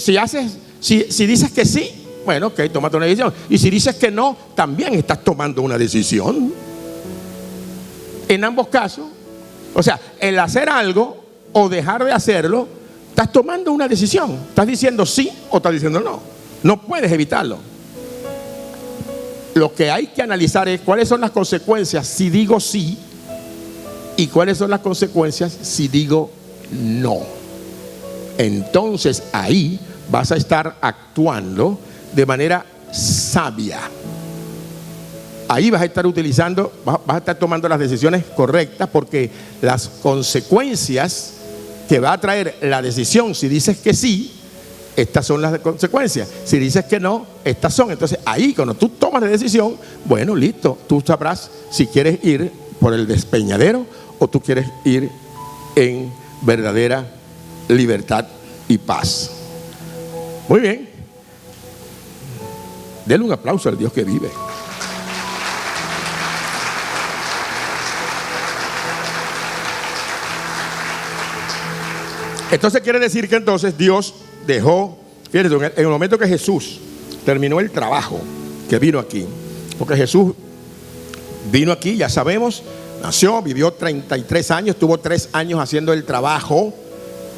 dices que sí, bueno, ok, tómate una decisión. Y si dices que no, también estás tomando una decisión. En ambos casos, o sea, el hacer algo o dejar de hacerlo, estás tomando una decisión. Estás diciendo sí o estás diciendo no. No puedes evitarlo. Lo que hay que analizar es cuáles son las consecuencias si digo sí y cuáles son las consecuencias si digo no. Entonces ahí vas a estar actuando de manera sabia. Ahí vas a estar utilizando, vas a estar tomando las decisiones correctas, porque las consecuencias que va a traer la decisión, si dices que sí, estas son las consecuencias. Si dices que no, estas son. Entonces ahí cuando tú tomas la decisión, bueno, listo, tú sabrás si quieres ir por el despeñadero o tú quieres ir en verdadera libertad y paz. Muy bien. Denle un aplauso al Dios que vive. Entonces quiere decir que entonces Dios dejó, fíjense, en el momento que Jesús terminó el trabajo que vino aquí, porque Jesús vino aquí, ya sabemos, nació, vivió 33 años, tuvo 3 años haciendo el trabajo,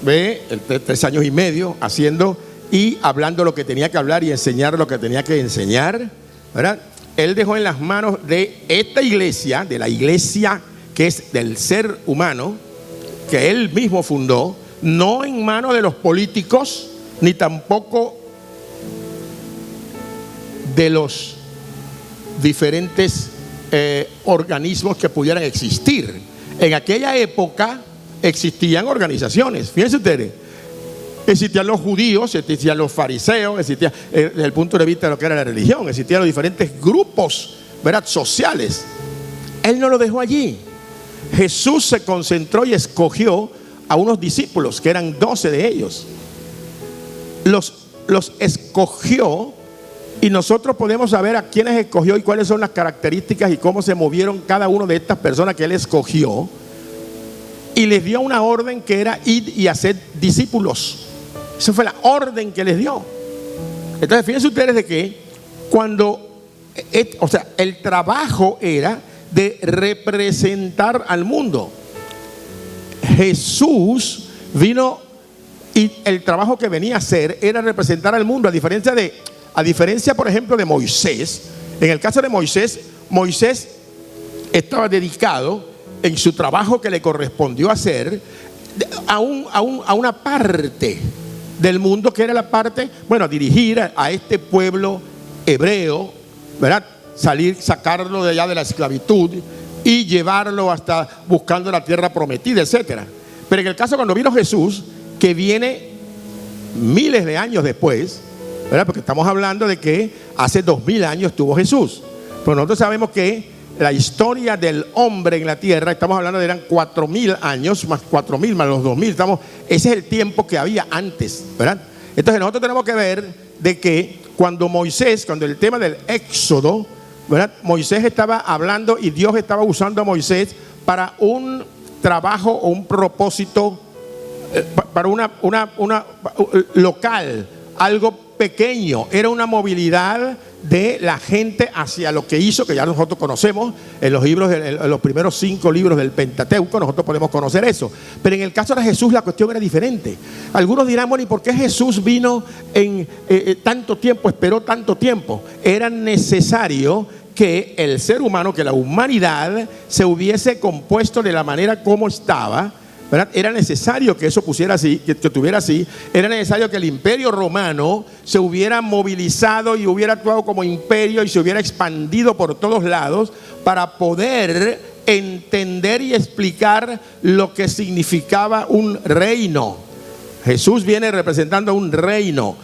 3 años y medio haciendo y hablando lo que tenía que hablar y enseñar lo que tenía que enseñar, ¿verdad? Él dejó en las manos de esta iglesia, de la iglesia que es del ser humano, que él mismo fundó, no en manos de los políticos, ni tampoco de los diferentes organismos que pudieran existir. En aquella época existían organizaciones, fíjense ustedes, existían los judíos, existían los fariseos, existían, desde el punto de vista de lo que era la religión, existían los diferentes grupos, ¿verdad?, sociales. Él no lo dejó allí. Jesús se concentró y escogió a unos discípulos, que eran 12 de ellos. Los escogió, y nosotros podemos saber a quiénes escogió y cuáles son las características y cómo se movieron cada uno de estas personas que él escogió, y les dio una orden que era ir y hacer discípulos. Esa fue la orden que les dio. Entonces fíjense ustedes de que cuando, o sea, el trabajo era de representar al mundo. Jesús vino y el trabajo que venía a hacer era representar al mundo, a diferencia, por ejemplo, de Moisés. En el caso de Moisés estaba dedicado en su trabajo que le correspondió hacer a una parte del mundo, que era la parte, bueno, dirigir a este pueblo hebreo, ¿verdad? Sacarlo de allá de la esclavitud y llevarlo hasta buscando la tierra prometida, etcétera. Pero en el caso cuando vino Jesús, que viene miles de años después, ¿verdad? Porque estamos hablando de que hace 2000 años estuvo Jesús. Pero nosotros sabemos que la historia del hombre en la tierra, estamos hablando de eran 4000 años, más 4000 más los 2000, ese es el tiempo que había antes, ¿verdad? Entonces nosotros tenemos que ver de que cuando el tema del Éxodo, ¿verdad? Moisés estaba hablando y Dios estaba usando a Moisés para un trabajo o un propósito, para una local, algo pequeño. Era una movilidad de la gente hacia lo que hizo, que ya nosotros conocemos en los libros, en los primeros 5 libros del Pentateuco, nosotros podemos conocer eso. Pero en el caso de Jesús la cuestión era diferente. Algunos dirán, bueno, ¿y por qué Jesús vino en tanto tiempo, esperó tanto tiempo? Era necesario que el ser humano, que la humanidad se hubiese compuesto de la manera como estaba, ¿verdad? Era necesario que eso pusiera así, que estuviera así. Era necesario que el imperio romano se hubiera movilizado y hubiera actuado como imperio y se hubiera expandido por todos lados para poder entender y explicar lo que significaba un reino. Jesús viene representando un reino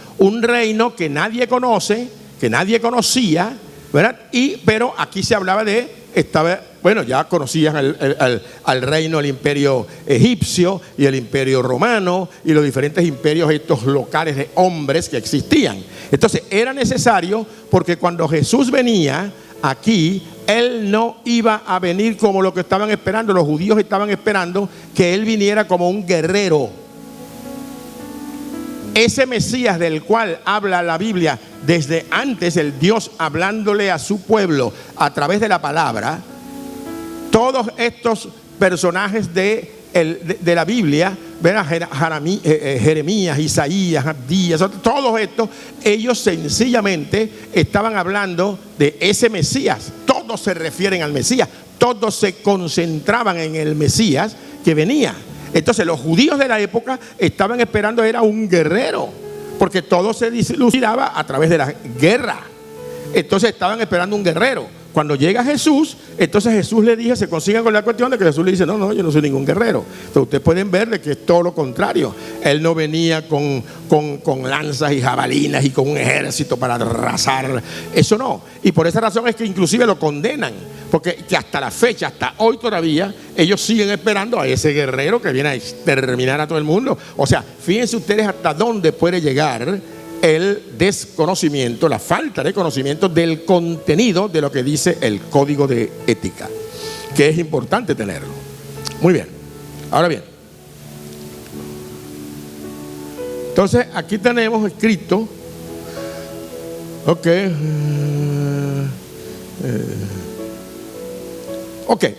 que nadie conoce, que nadie conocía, ¿verdad? Pero aquí se hablaba bueno, ya conocían al reino, el imperio egipcio y el imperio romano y los diferentes imperios estos locales de hombres que existían. Entonces era necesario, porque cuando Jesús venía aquí, Él no iba a venir como lo que estaban esperando. Los judíos estaban esperando que Él viniera como un guerrero. Ese Mesías del cual habla la Biblia desde antes, el Dios hablándole a su pueblo a través de la palabra. Todos estos personajes de la Biblia, Jeremías, Isaías, Abdías, todos estos, ellos sencillamente estaban hablando de ese Mesías. Todos se refieren al Mesías, todos se concentraban en el Mesías que venía. Entonces los judíos de la época estaban esperando, era un guerrero, porque todo se dilucidaba a través de la guerra. Entonces estaban esperando un guerrero. Cuando llega Jesús, entonces Jesús le dice, se consiguen con la cuestión de que Jesús le dice, no, yo no soy ningún guerrero. Entonces ustedes pueden ver de que es todo lo contrario. Él no venía con lanzas y jabalinas y con un ejército para arrasar. Eso no. Y por esa razón es que inclusive lo condenan. Porque que hasta la fecha, hasta hoy todavía, ellos siguen esperando a ese guerrero que viene a exterminar a todo el mundo. O sea, fíjense ustedes hasta dónde puede llegar el desconocimiento, la falta de conocimiento del contenido de lo que dice el código de ética, que es importante tenerlo. Muy bien. Ahora bien, entonces aquí tenemos escrito, ok,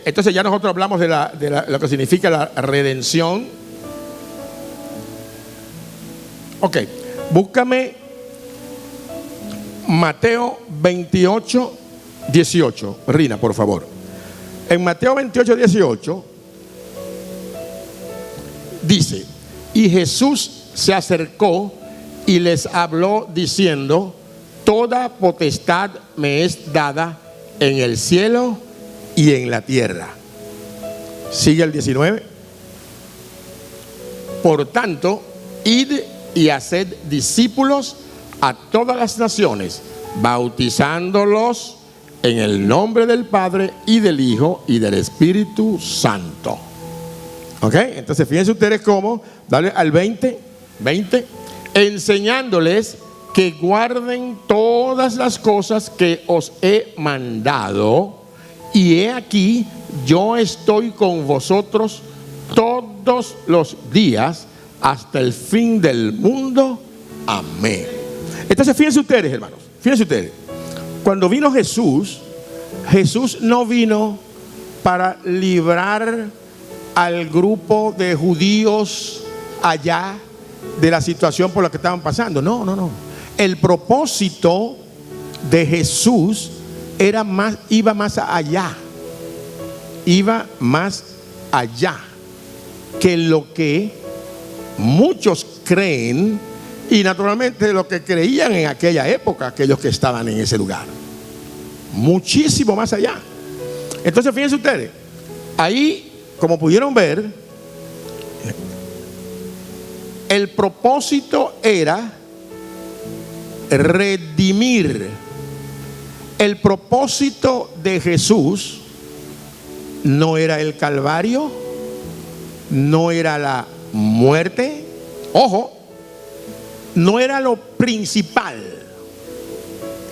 entonces ya nosotros hablamos de lo que significa la redención. Ok. Búscame Mateo 28, 18. Rina, por favor. En Mateo 28, 18 dice: y Jesús se acercó y les habló diciendo: toda potestad me es dada en el cielo y en la tierra. Sigue el 19. Por tanto, id y haced discípulos a todas las naciones, bautizándolos en el nombre del Padre y del Hijo y del Espíritu Santo. Ok, entonces fíjense ustedes cómo, dale al 20, enseñándoles que guarden todas las cosas que os he mandado, y he aquí, yo estoy con vosotros todos los días hasta el fin del mundo. Amén. Entonces fíjense ustedes, hermanos, fíjense ustedes. Cuando vino Jesús, Jesús no vino para librar al grupo de judíos allá de la situación por la que estaban pasando. No. El propósito de Jesús iba más allá. Iba más allá que lo que muchos creen Y naturalmente lo que creían en aquella época, aquellos que estaban en ese lugar. Muchísimo más allá. Entonces fíjense ustedes, ahí como pudieron ver, el propósito era redimir. El propósito de Jesús no era el Calvario, no era la muerte, ojo, no era lo principal.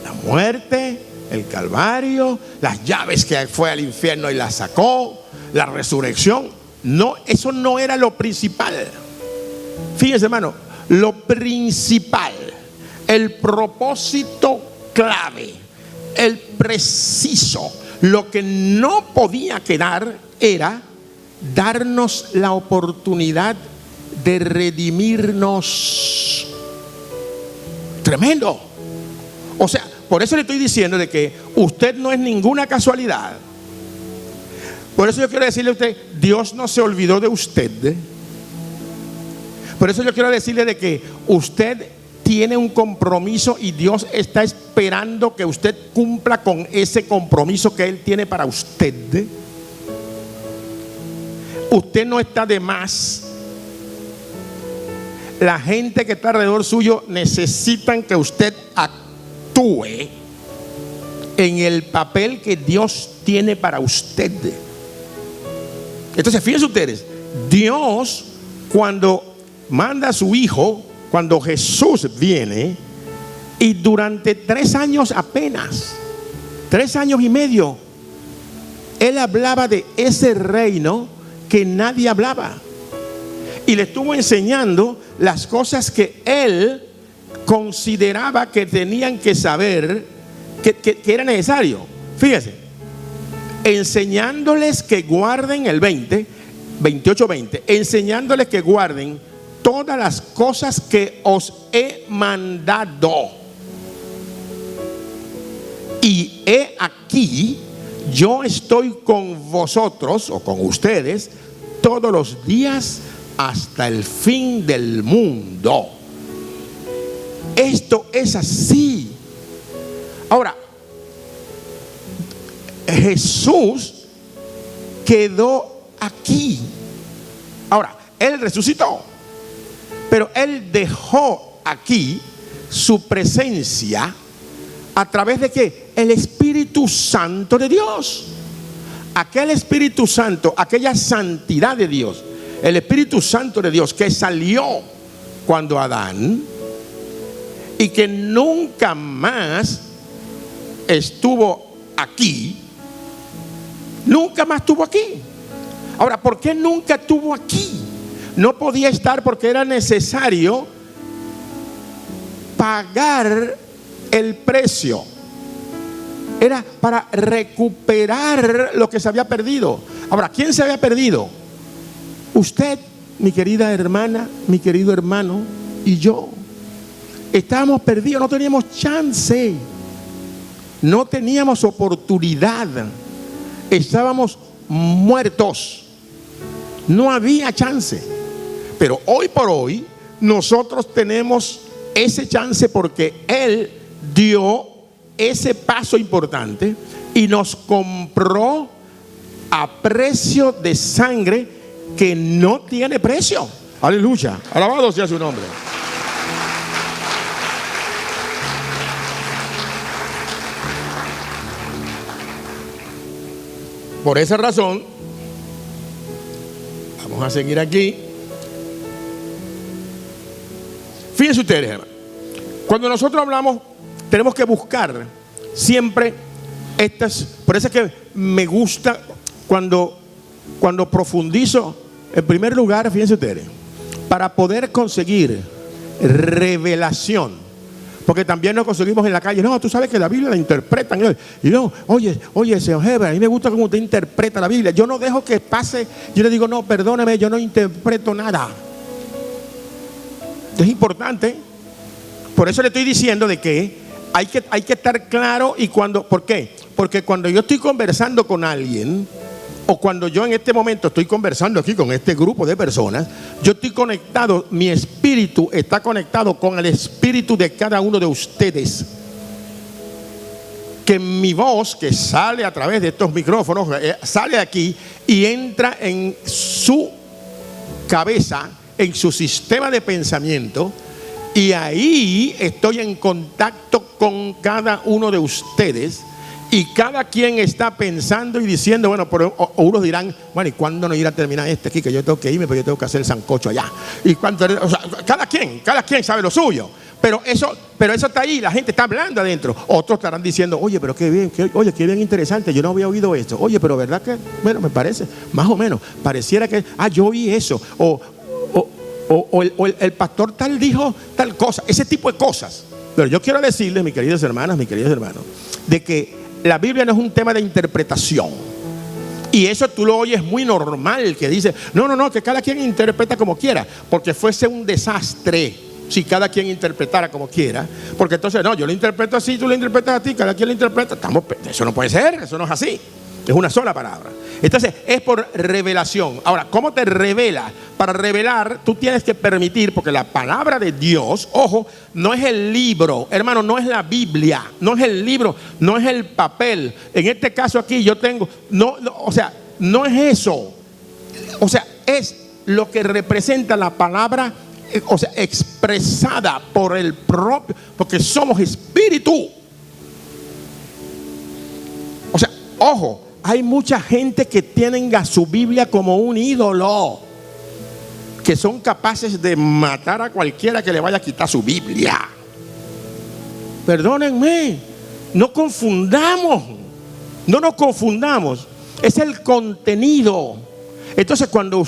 La muerte, el Calvario, las llaves que fue al infierno y las sacó, la resurrección, no, eso no era lo principal. Fíjense, hermano, lo principal, el propósito clave, el preciso, lo que no podía quedar era darnos la oportunidad de redimirnos. Tremendo. O sea, por eso le estoy diciendo de que usted no es ninguna casualidad. Por eso yo quiero decirle a usted, Dios no se olvidó de usted. Por eso yo quiero decirle de que usted tiene un compromiso y Dios está esperando que usted cumpla con ese compromiso que Él tiene para usted. Usted no está de más. La gente que está alrededor suyo necesitan que usted actúe en el papel que Dios tiene para usted. Entonces fíjense ustedes, Dios cuando manda a su Hijo, cuando Jesús viene, y durante 3 años apenas, 3 años y medio, Él hablaba de ese reino que nadie hablaba. Y le estuvo enseñando las cosas que Él consideraba que tenían que saber, que era necesario. Fíjese, enseñándoles que guarden el 28:20, enseñándoles que guarden todas las cosas que os he mandado. Y he aquí, yo estoy con vosotros o con ustedes todos los días hasta el fin del mundo. Esto es así. Ahora, Jesús quedó aquí. Ahora, Él resucitó, pero Él dejó aquí su presencia a través de ¿qué? El Espíritu Santo de Dios. Aquel Espíritu Santo, aquella santidad de Dios, el Espíritu Santo de Dios que salió cuando Adán y que nunca más estuvo aquí, nunca más estuvo aquí. Ahora, ¿por qué nunca estuvo aquí? No podía estar porque era necesario pagar el precio. Era para recuperar lo que se había perdido. Ahora, ¿quién se había perdido? Usted, mi querida hermana, mi querido hermano y yo. Estábamos perdidos, no teníamos chance. No teníamos oportunidad. Estábamos muertos. No había chance. Pero hoy por hoy nosotros tenemos ese chance porque Él dio ese paso importante y nos compró a precio de sangre que no tiene precio. Aleluya, alabado sea su nombre. Por esa razón vamos a seguir aquí. Fíjense ustedes, hermano, cuando nosotros hablamos tenemos que buscar siempre estas. Por eso es que me gusta cuando profundizo. En primer lugar, fíjense ustedes, para poder conseguir revelación, porque también lo conseguimos en la calle. No, tú sabes que la Biblia la interpretan. Y no, oye, señor Heber, a mí me gusta cómo usted interpreta la Biblia. Yo no dejo que pase. Yo le digo, no, perdóneme, yo no interpreto nada. Es importante. Por eso le estoy diciendo de que hay que estar claro. ¿Por qué? Porque cuando yo estoy conversando con alguien o cuando yo en este momento estoy conversando aquí con este grupo de personas, yo estoy conectado, mi espíritu está conectado con el espíritu de cada uno de ustedes. Que mi voz, que sale a través de estos micrófonos, sale aquí y entra en su cabeza, en su sistema de pensamiento, y ahí estoy en contacto con cada uno de ustedes. Y cada quien está pensando y diciendo, bueno, pero unos dirán, bueno, ¿y cuándo nos irá a terminar este aquí? Que yo tengo que irme, pero yo tengo que hacer el sancocho allá. Y cuánto, o sea, cada quien sabe lo suyo. Pero eso está ahí, la gente está hablando adentro. Otros estarán diciendo, oye, pero qué bien, qué bien interesante, yo no había oído esto. Oye, pero ¿verdad que? Bueno, me parece, más o menos, pareciera que, yo oí eso. O el pastor tal dijo tal cosa, ese tipo de cosas. Pero yo quiero decirles, mis queridas hermanas, mis queridos hermanos, de que la Biblia no es un tema de interpretación. Y eso tú lo oyes muy normal, que dice, no, que cada quien interpreta como quiera, porque fuese un desastre si cada quien interpretara como quiera, porque entonces, no, yo lo interpreto así, tú lo interpretas a ti, cada quien lo interpreta. Eso no puede ser, eso no es así. Es una sola palabra. Entonces es por revelación. Ahora, ¿cómo te revela? Para revelar tú tienes que permitir, porque la palabra de Dios, ojo, no es el libro, hermano, no es la Biblia, no es el libro, no es el papel. En este caso aquí yo tengo, o sea, no es eso. O sea, es lo que representa la palabra, o sea, expresada por el propio, porque somos espíritu. O sea, ojo, hay mucha gente que tienen a su Biblia como un ídolo, que son capaces de matar a cualquiera que le vaya a quitar su Biblia. Perdónenme, no nos confundamos, es el contenido. Entonces cuando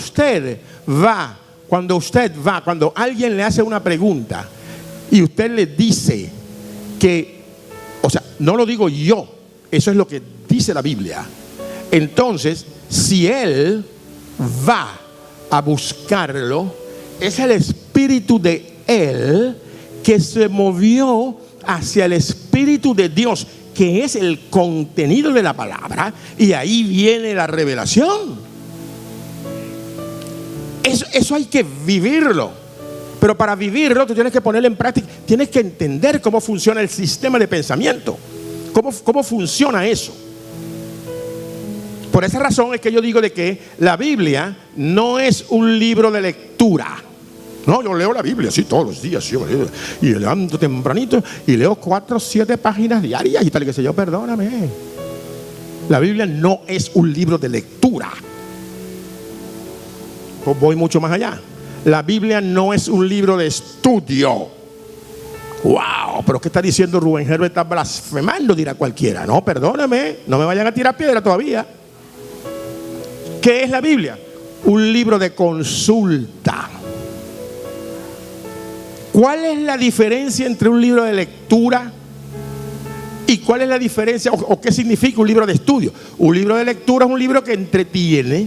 alguien le hace una pregunta y usted le dice que, o sea, no lo digo yo, eso es lo que dice la Biblia. Entonces, si él va a buscarlo, es el espíritu de él que se movió hacia el espíritu de Dios, que es el contenido de la palabra, y ahí viene la revelación. Eso hay que vivirlo. Pero para vivirlo tú tienes que ponerlo en práctica, tienes que entender cómo funciona el sistema de pensamiento, cómo funciona eso. Por esa razón es que yo digo de que la Biblia no es un libro de lectura. No, yo leo la Biblia, sí, todos los días, sí, y levanto tempranito y leo 4 o 7 páginas diarias y tal, que sé yo, perdóname. La Biblia no es un libro de lectura. Pues voy mucho más allá. La Biblia no es un libro de estudio. Wow, pero ¿qué está diciendo Rubén Herbert? Está blasfemando, dirá cualquiera. No, perdóname, no me vayan a tirar piedra todavía. ¿Qué es la Biblia? Un libro de consulta. ¿Cuál es la diferencia entre un libro de lectura y cuál es la diferencia o qué significa un libro de estudio? Un libro de lectura es un libro que entretiene.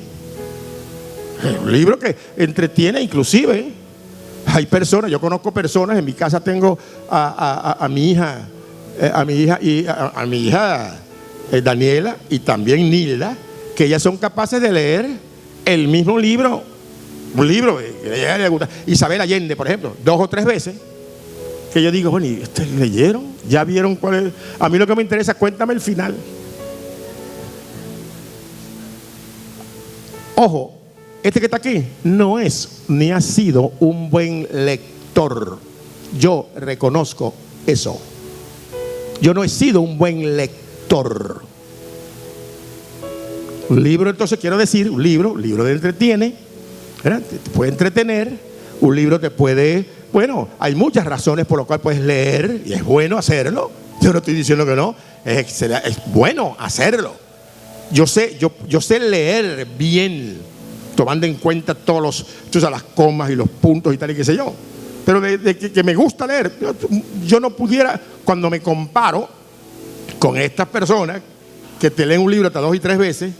Un libro que entretiene, inclusive hay personas, yo conozco personas, en mi casa tengo a mi hija, Daniela y también Nilda, que ellas son capaces de leer el mismo libro, un libro que a ella le gusta, Isabel Allende, por ejemplo, 2 o 3 veces, que yo digo, bueno, ¿y ustedes leyeron? ¿Ya vieron cuál es? A mí lo que me interesa, cuéntame el final. Ojo, este que está aquí no es ni ha sido un buen lector. Yo reconozco eso. Yo no he sido un buen lector. Un libro, entonces quiero decir, un libro te entretiene, ¿verdad? Te puede entretener. Un libro te puede, bueno, hay muchas razones por las cuales puedes leer y es bueno hacerlo. Yo no estoy diciendo que no, es bueno hacerlo. Yo sé leer bien, tomando en cuenta todos las comas y los puntos y tal y qué sé yo. Pero de que me gusta leer, yo no pudiera, cuando me comparo con estas personas que te leen un libro hasta 2 y 3 veces,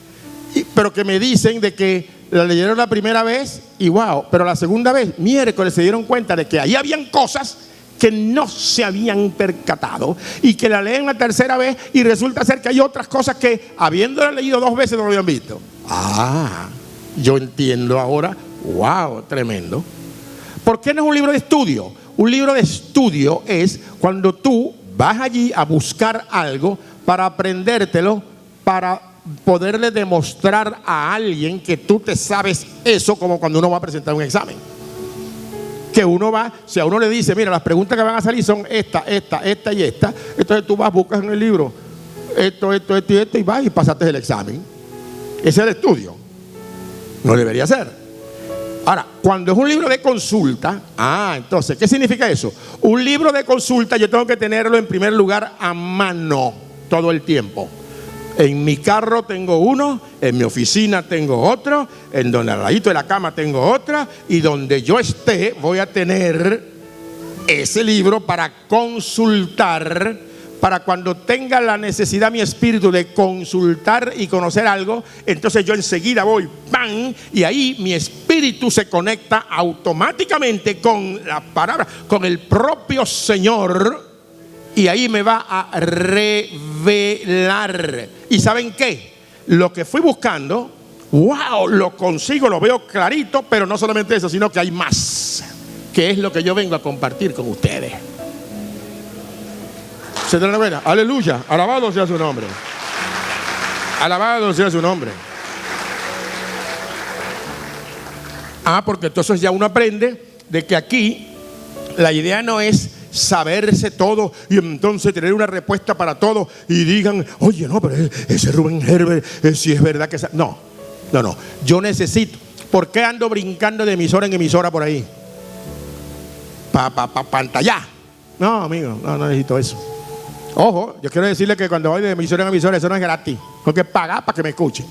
pero que me dicen de que la la primera vez y wow, pero la segunda vez, miércoles, se dieron cuenta de que ahí habían cosas que no se habían percatado y que la leen la tercera vez y resulta ser que hay otras cosas que habiéndola leído 2 veces no lo habían visto. Yo entiendo ahora. Wow, tremendo. ¿Por qué no es un libro de estudio? Un libro de estudio es cuando tú vas allí a buscar algo para aprendértelo, para poderle demostrar a alguien que tú te sabes eso, como cuando uno va a presentar un examen. Que uno va, si a uno le dice, mira, las preguntas que van a salir son esta y esta, entonces tú vas, buscas en el libro esto y esto y vas y pasaste el examen. Ese es el estudio. No debería ser. Ahora, cuando es un libro de consulta, entonces, ¿qué significa eso? Un libro de consulta yo tengo que tenerlo en primer lugar a mano todo el tiempo. En mi carro tengo uno, en mi oficina tengo otro, en donde al ladito de la cama tengo otra, y donde yo esté voy a tener ese libro para consultar, para cuando tenga la necesidad mi espíritu de consultar y conocer algo, entonces yo enseguida voy, ¡pam! Y ahí mi espíritu se conecta automáticamente con la palabra, con el propio Señor. Y ahí me va a revelar. ¿Y saben qué? Lo que fui buscando, wow, lo consigo, lo veo clarito, pero no solamente eso, sino que hay más, que es lo que yo vengo a compartir con ustedes. ¿Se te da buena? Aleluya, alabado sea su nombre. Alabado sea su nombre. Porque entonces ya uno aprende de que aquí la idea no es saberse todo y entonces tener una respuesta para todo y digan, oye, no, pero ese Rubén Herbert, si es verdad que... No. Yo necesito. ¿Por qué ando brincando de emisora en emisora por ahí? Pantalla. No, amigo, no necesito eso. Ojo, yo quiero decirle que cuando voy de emisora en emisora, eso no es gratis. Tengo que pagar para que me escuchen.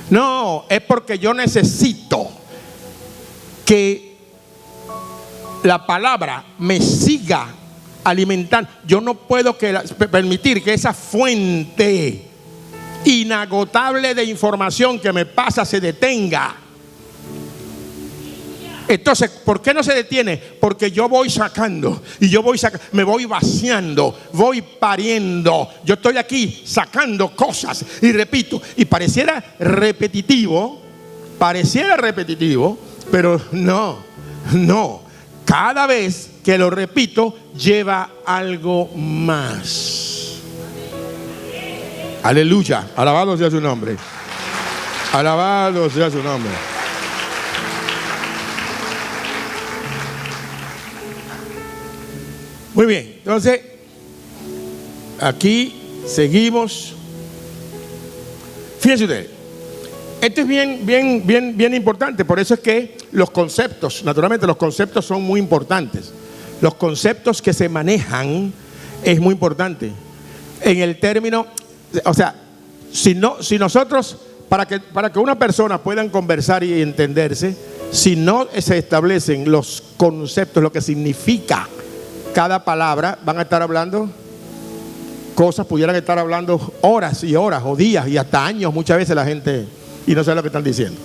No, es porque yo necesito que la palabra me siga alimentando. Yo no puedo permitir que esa fuente inagotable de información que me pasa se detenga. Entonces, ¿por qué no se detiene? Porque yo voy sacando y me voy vaciando, voy pariendo. Yo estoy aquí sacando cosas y repito, y pareciera repetitivo, pero no. Cada vez que lo repito, lleva algo más. Aleluya. Alabado sea su nombre. Alabado sea su nombre. Muy bien. Entonces, aquí seguimos. Fíjense ustedes. Esto es bien importante. Por eso es que los conceptos, naturalmente los conceptos son muy importantes. Los conceptos que se manejan es muy importante. En el término, o sea, si nosotros, para que una persona puedan conversar y entenderse, si no se establecen los conceptos, lo que significa cada palabra, van a estar hablando cosas, pudieran estar hablando horas y horas o días y hasta años muchas veces la gente, y no sabe lo que están diciendo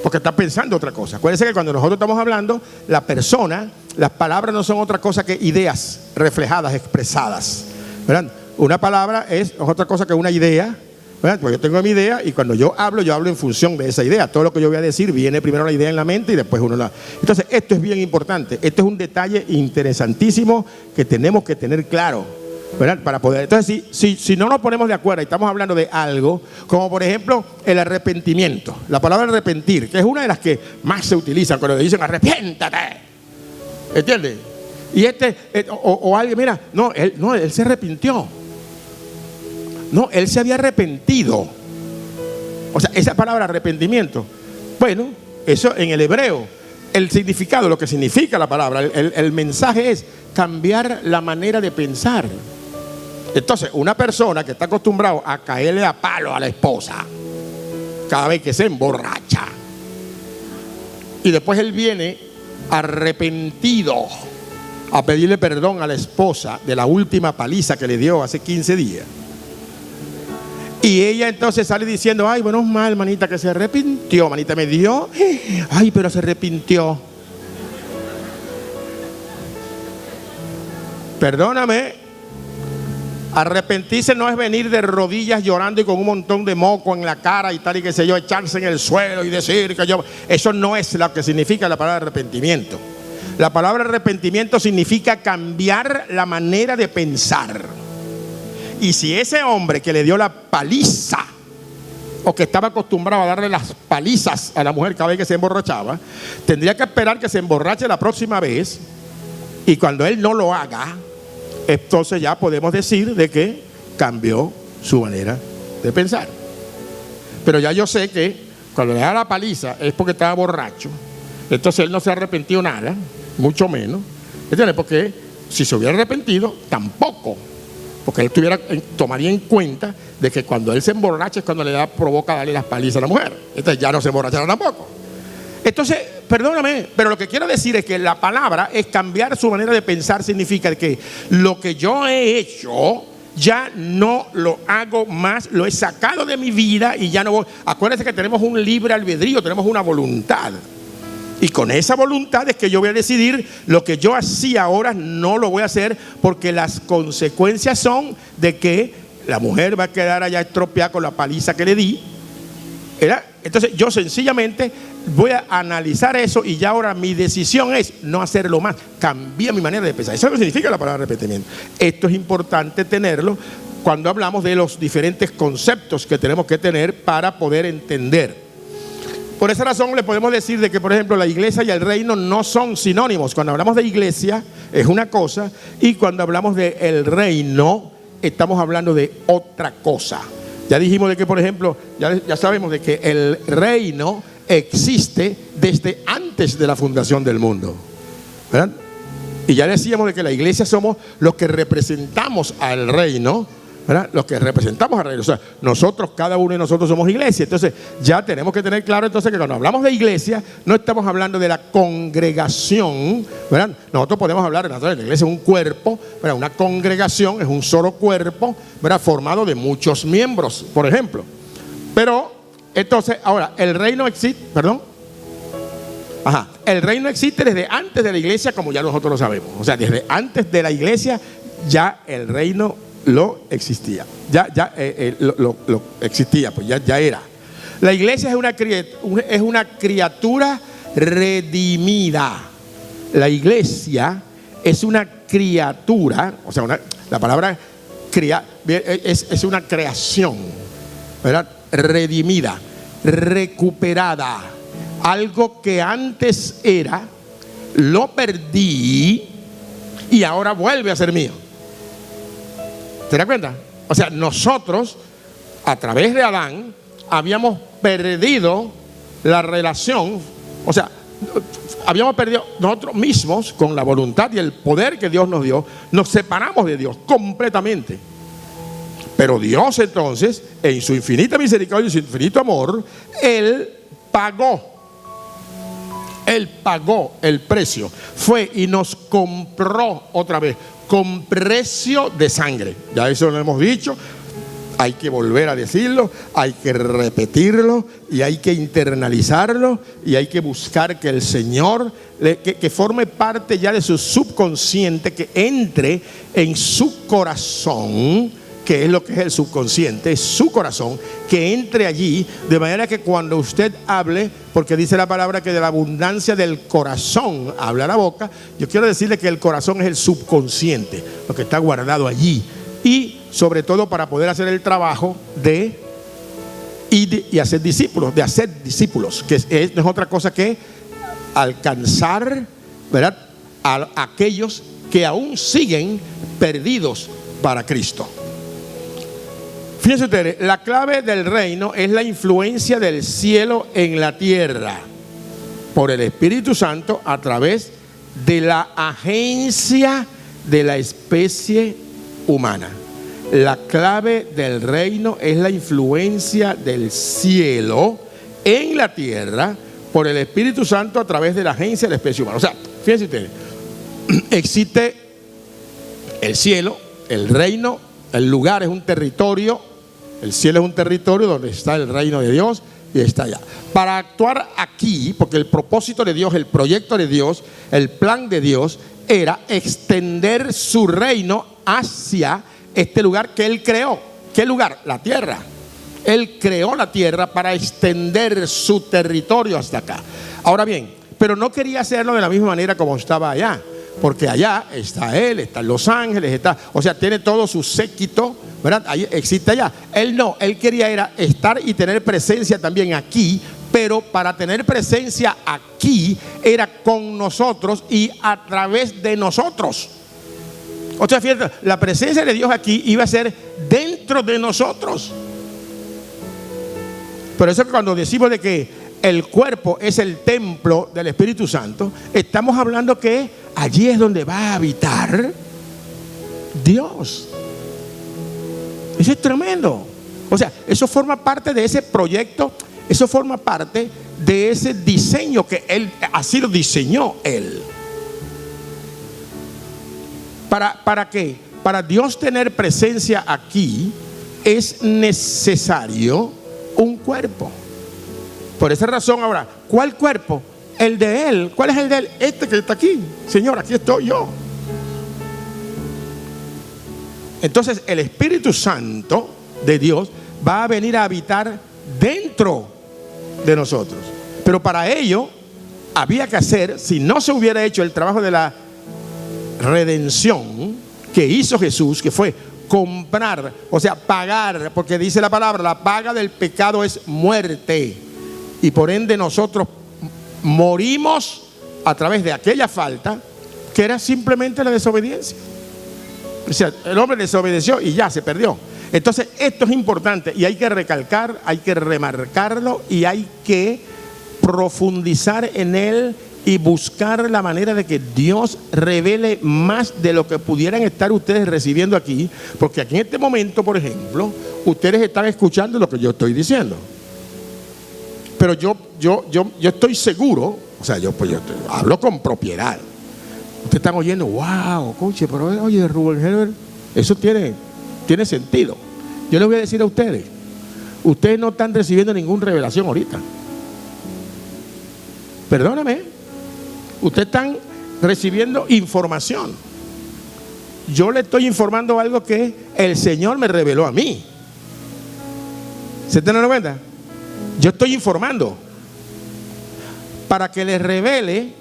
porque está pensando otra cosa. Acuérdense que cuando nosotros estamos hablando, la persona, las palabras no son otra cosa que ideas reflejadas, expresadas, ¿verdad? Una palabra es otra cosa que una idea, ¿verdad? Pues yo tengo mi idea y cuando yo hablo en función de esa idea. Todo lo que yo voy a decir viene primero la idea en la mente y después uno la... Entonces esto es bien importante. Esto es un detalle interesantísimo que tenemos que tener claro, ¿verdad? Para poder... Entonces si no nos ponemos de acuerdo y estamos hablando de algo, como por ejemplo el arrepentimiento, la palabra arrepentir, que es una de las que más se utilizan cuando le dicen arrepiéntate, ¿entiendes? Y o alguien, mira, él se arrepintió. No, él se había arrepentido. O sea, esa palabra arrepentimiento, bueno, eso en el hebreo, el significado, lo que significa la palabra, el mensaje es cambiar la manera de pensar. Entonces, una persona que está acostumbrado a caerle a palo a la esposa cada vez que se emborracha, y después él viene arrepentido a pedirle perdón a la esposa de la última paliza que le dio hace 15 días. Y ella entonces sale diciendo, ay, menos mal, manita, que se arrepintió. Manita me dio, ay, pero se arrepintió. Perdóname, arrepentirse no es venir de rodillas llorando y con un montón de moco en la cara y tal y qué sé yo, echarse en el suelo y decir que yo... Eso no es lo que significa la palabra arrepentimiento. La palabra arrepentimiento significa cambiar la manera de pensar. Y si ese hombre que le dio la paliza, o que estaba acostumbrado a darle las palizas a la mujer cada vez que se emborrachaba, tendría que esperar que se emborrache la próxima vez, y cuando él no lo haga, entonces ya podemos decir de que cambió su manera de pensar. Pero ya yo sé que cuando le da la paliza es porque estaba borracho, entonces él no se ha arrepentido nada, mucho menos, ¿entiendes? Porque si se hubiera arrepentido, tampoco, porque él tomaría en cuenta de que cuando él se emborracha es cuando provoca darle las palizas a la mujer. Entonces ya no se emborracharon tampoco. Entonces, perdóname, pero lo que quiero decir es que la palabra es cambiar su manera de pensar. Significa que lo que yo he hecho ya no lo hago más, lo he sacado de mi vida y ya no voy. Acuérdense que tenemos un libre albedrío, tenemos una voluntad. Y con esa voluntad es que yo voy a decidir lo que yo hacía ahora no lo voy a hacer, porque las consecuencias son de que la mujer va a quedar allá estropeada con la paliza que le di. ¿Verdad? Entonces yo sencillamente voy a analizar eso y ya ahora mi decisión es no hacerlo más, cambiar mi manera de pensar. Eso es lo que significa la palabra arrepentimiento. Esto es importante tenerlo cuando hablamos de los diferentes conceptos que tenemos que tener para poder entender. Por esa razón le podemos decir de que, por ejemplo, la iglesia y el reino no son sinónimos. Cuando hablamos de iglesia es una cosa, y cuando hablamos de el reino estamos hablando de otra cosa. Ya dijimos de que, por ejemplo, ya sabemos de que el reino existe desde antes de la fundación del mundo, ¿verdad? Y ya decíamos de que la iglesia somos los que representamos al reino, ¿verdad? Los que representamos al reino. O sea, nosotros, cada uno de nosotros somos iglesia. Entonces ya tenemos que tener claro entonces que cuando hablamos de iglesia no estamos hablando de la congregación, ¿verdad? Nosotros podemos hablar, la iglesia es un cuerpo, ¿verdad? Una congregación es un solo cuerpo, ¿verdad? Formado de muchos miembros, por ejemplo. Pero entonces ahora el reino existe, el reino existe desde antes de la iglesia, como ya nosotros lo sabemos. O sea, desde antes de la iglesia ya el reino lo existía, lo existía, pues ya era. La iglesia es una criatura redimida. La iglesia es una criatura, o sea, la palabra es una creación, ¿verdad? Redimida, recuperada. Algo que antes era, lo perdí y ahora vuelve a ser mío. ¿Te das cuenta? O sea, nosotros, a través de Adán, habíamos perdido la relación, o sea, habíamos perdido nosotros mismos, con la voluntad y el poder que Dios nos dio, nos separamos de Dios completamente. Pero Dios entonces, en su infinita misericordia y su infinito amor, Él pagó el precio. Fue y nos compró otra vez, con precio de sangre. Ya eso lo hemos dicho, hay que volver a decirlo, hay que repetirlo y hay que internalizarlo y hay que buscar que el Señor que forme parte ya de su subconsciente, que entre en su corazón, que es lo que es el subconsciente, es su corazón, que entre allí, de manera que cuando usted hable, porque dice la palabra que de la abundancia del corazón habla la boca, yo quiero decirle que el corazón es el subconsciente, lo que está guardado allí, y sobre todo para poder hacer el trabajo de ir y hacer discípulos, que no es otra cosa que alcanzar, ¿verdad?, a aquellos que aún siguen perdidos para Cristo. Fíjense ustedes, la clave del reino es la influencia del cielo en la tierra por el Espíritu Santo a través de la agencia de la especie humana. La clave del reino es la influencia del cielo en la tierra por el Espíritu Santo a través de la agencia de la especie humana. O sea, fíjense ustedes, existe el cielo, el reino, el lugar es un territorio. El cielo es un territorio donde está el reino de Dios y está allá. Para actuar aquí, porque el propósito de Dios, el proyecto de Dios, el plan de Dios era extender su reino hacia este lugar que Él creó. ¿Qué lugar? La tierra. Él creó la tierra para extender su territorio hasta acá. Ahora bien, pero no quería hacerlo de la misma manera como estaba allá, porque allá está Él, están los ángeles, o sea, tiene todo su séquito, ¿verdad? Ahí existe allá. Él no, Él quería era estar y tener presencia también aquí, pero para tener presencia aquí era con nosotros y a través de nosotros. O sea, fíjate, la presencia de Dios aquí iba a ser dentro de nosotros. Por eso que cuando decimos de que el cuerpo es el templo del Espíritu Santo, estamos hablando que allí es donde va a habitar Dios. Eso es tremendo. O sea, eso forma parte de ese proyecto, eso forma parte de ese diseño que Él, así lo diseñó Él. ¿Para qué? Para Dios tener presencia aquí es necesario un cuerpo. Por esa razón ahora, ¿cuál cuerpo? El de Él. ¿Cuál es el de Él? Este que está aquí. Señor, aquí estoy yo. Entonces el Espíritu Santo de Dios va a venir a habitar dentro de nosotros. Pero para ello había que hacer, si no se hubiera hecho el trabajo de la redención que hizo Jesús, que fue comprar, o sea, pagar, porque dice la palabra, la paga del pecado es muerte, y por ende nosotros morimos a través de aquella falta que era simplemente la desobediencia. O sea, el hombre desobedeció y ya se perdió. Entonces esto es importante y hay que recalcar, hay que remarcarlo y hay que profundizar en él y buscar la manera de que Dios revele más de lo que pudieran estar ustedes recibiendo aquí, porque aquí en este momento, por ejemplo, ustedes están escuchando lo que yo estoy diciendo, pero yo estoy seguro, o sea, yo hablo con propiedad. Ustedes están oyendo, wow, coche, pero oye, Rubén Herbert, eso tiene sentido. Yo les voy a decir a ustedes, ustedes no están recibiendo ninguna revelación ahorita. Perdóname, ustedes están recibiendo información. Yo le estoy informando algo que el Señor me reveló a mí. ¿Se te dan cuenta? Yo estoy informando para que les revele.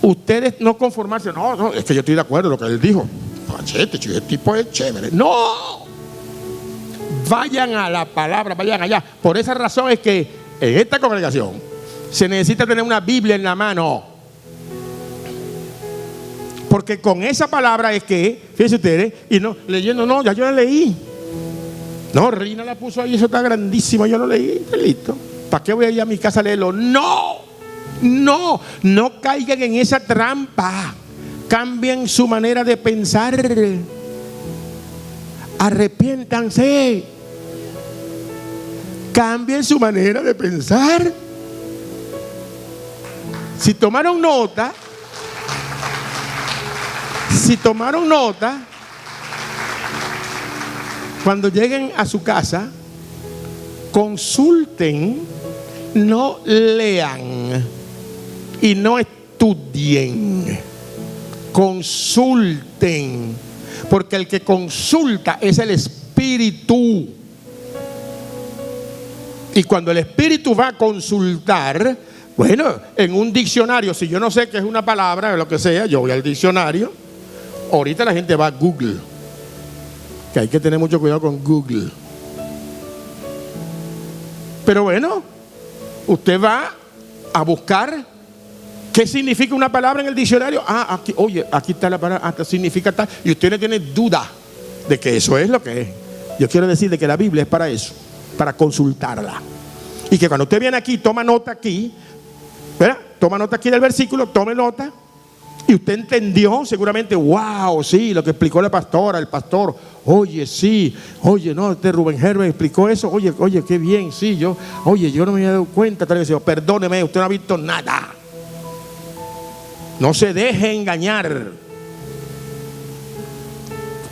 Ustedes no conformarse, no, es que yo estoy de acuerdo con lo que él dijo. Machete, ese tipo es chévere. No, vayan a la palabra, vayan allá. Por esa razón es que en esta congregación se necesita tener una Biblia en la mano, porque con esa palabra es que, fíjense ustedes, y no leyendo, no, ya yo la leí. No, Rina la puso ahí, eso está grandísimo, yo lo leí, listo. ¿Para qué voy a ir a mi casa a leerlo? No caigan en esa trampa. Cambien su manera de pensar. Arrepiéntanse. Cambien su manera de pensar. Si tomaron nota, cuando lleguen a su casa, consulten, no lean y no estudien, consulten, porque el que consulta es el Espíritu. Y cuando el Espíritu va a consultar, bueno, en un diccionario, si yo no sé qué es una palabra o lo que sea, yo voy al diccionario. Ahorita la gente va a Google, que hay que tener mucho cuidado con Google. Pero bueno, usted va a buscar qué significa una palabra en el diccionario. Aquí, oye, aquí está la palabra, significa tal. Y usted no tiene duda de que eso es lo que es. Yo quiero decir de que la Biblia es para eso, para consultarla. Y que cuando usted viene aquí, toma nota aquí, ¿verdad? Toma nota aquí del versículo, tome nota. Y usted entendió seguramente, wow, sí, lo que explicó la pastora, el pastor. Oye, sí, oye, no, Rubén Herbert explicó eso. Oye, qué bien, sí, yo no me había dado cuenta. Tal vez, perdóneme, usted no ha visto nada. No se deje engañar.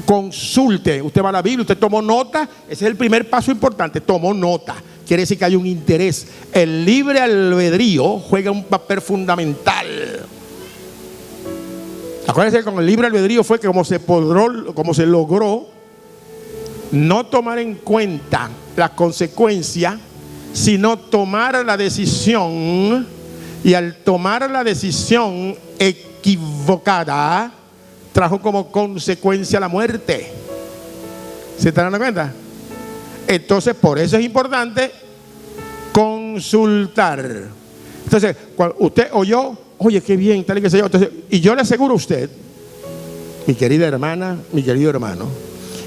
Consulte. Usted va a la Biblia, usted tomó nota. Ese es el primer paso importante. Tomó nota. Quiere decir que hay un interés. El libre albedrío juega un papel fundamental. Acuérdense que con el libre albedrío fue que como se logró no tomar en cuenta la consecuencia, sino tomar la decisión, y al tomar la decisión equivocada trajo como consecuencia la muerte. ¿Se están dando cuenta? Entonces, por eso es importante consultar. Entonces, cuando usted oyó, oye, qué bien, tal y qué sé yo. Entonces, y yo le aseguro a usted, mi querida hermana, mi querido hermano,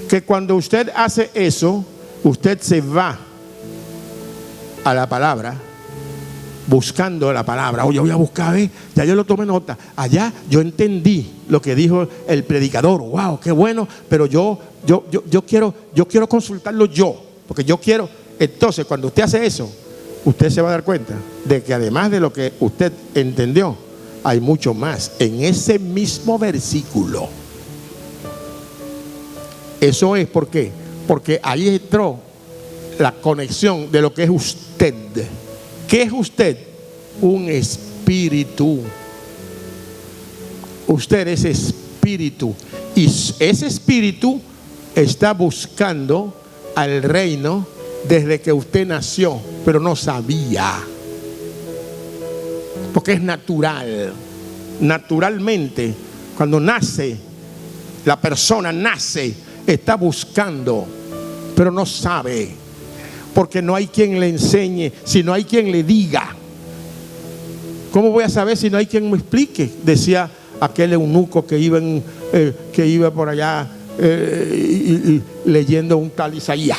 que cuando usted hace eso, usted se va a la palabra, buscando la palabra. Oye, voy a buscar, ya yo lo tomé nota. Allá yo entendí lo que dijo el predicador. Wow, qué bueno, pero yo quiero consultarlo yo, porque yo quiero. Entonces, cuando usted hace eso, usted se va a dar cuenta de que además de lo que usted entendió, hay mucho más en ese mismo versículo. Eso es ¿por qué? Porque ahí entró la conexión de lo que es usted. ¿Qué es usted? Un espíritu. Usted es espíritu. Y ese espíritu está buscando al reino desde que usted nació, pero no sabía. Porque es natural. Naturalmente, cuando nace, la persona nace, está buscando, pero no sabe. Porque no hay quien le enseñe, si no hay quien le diga. ¿Cómo voy a saber si no hay quien me explique? Decía aquel eunuco que iba por allá leyendo un tal Isaías.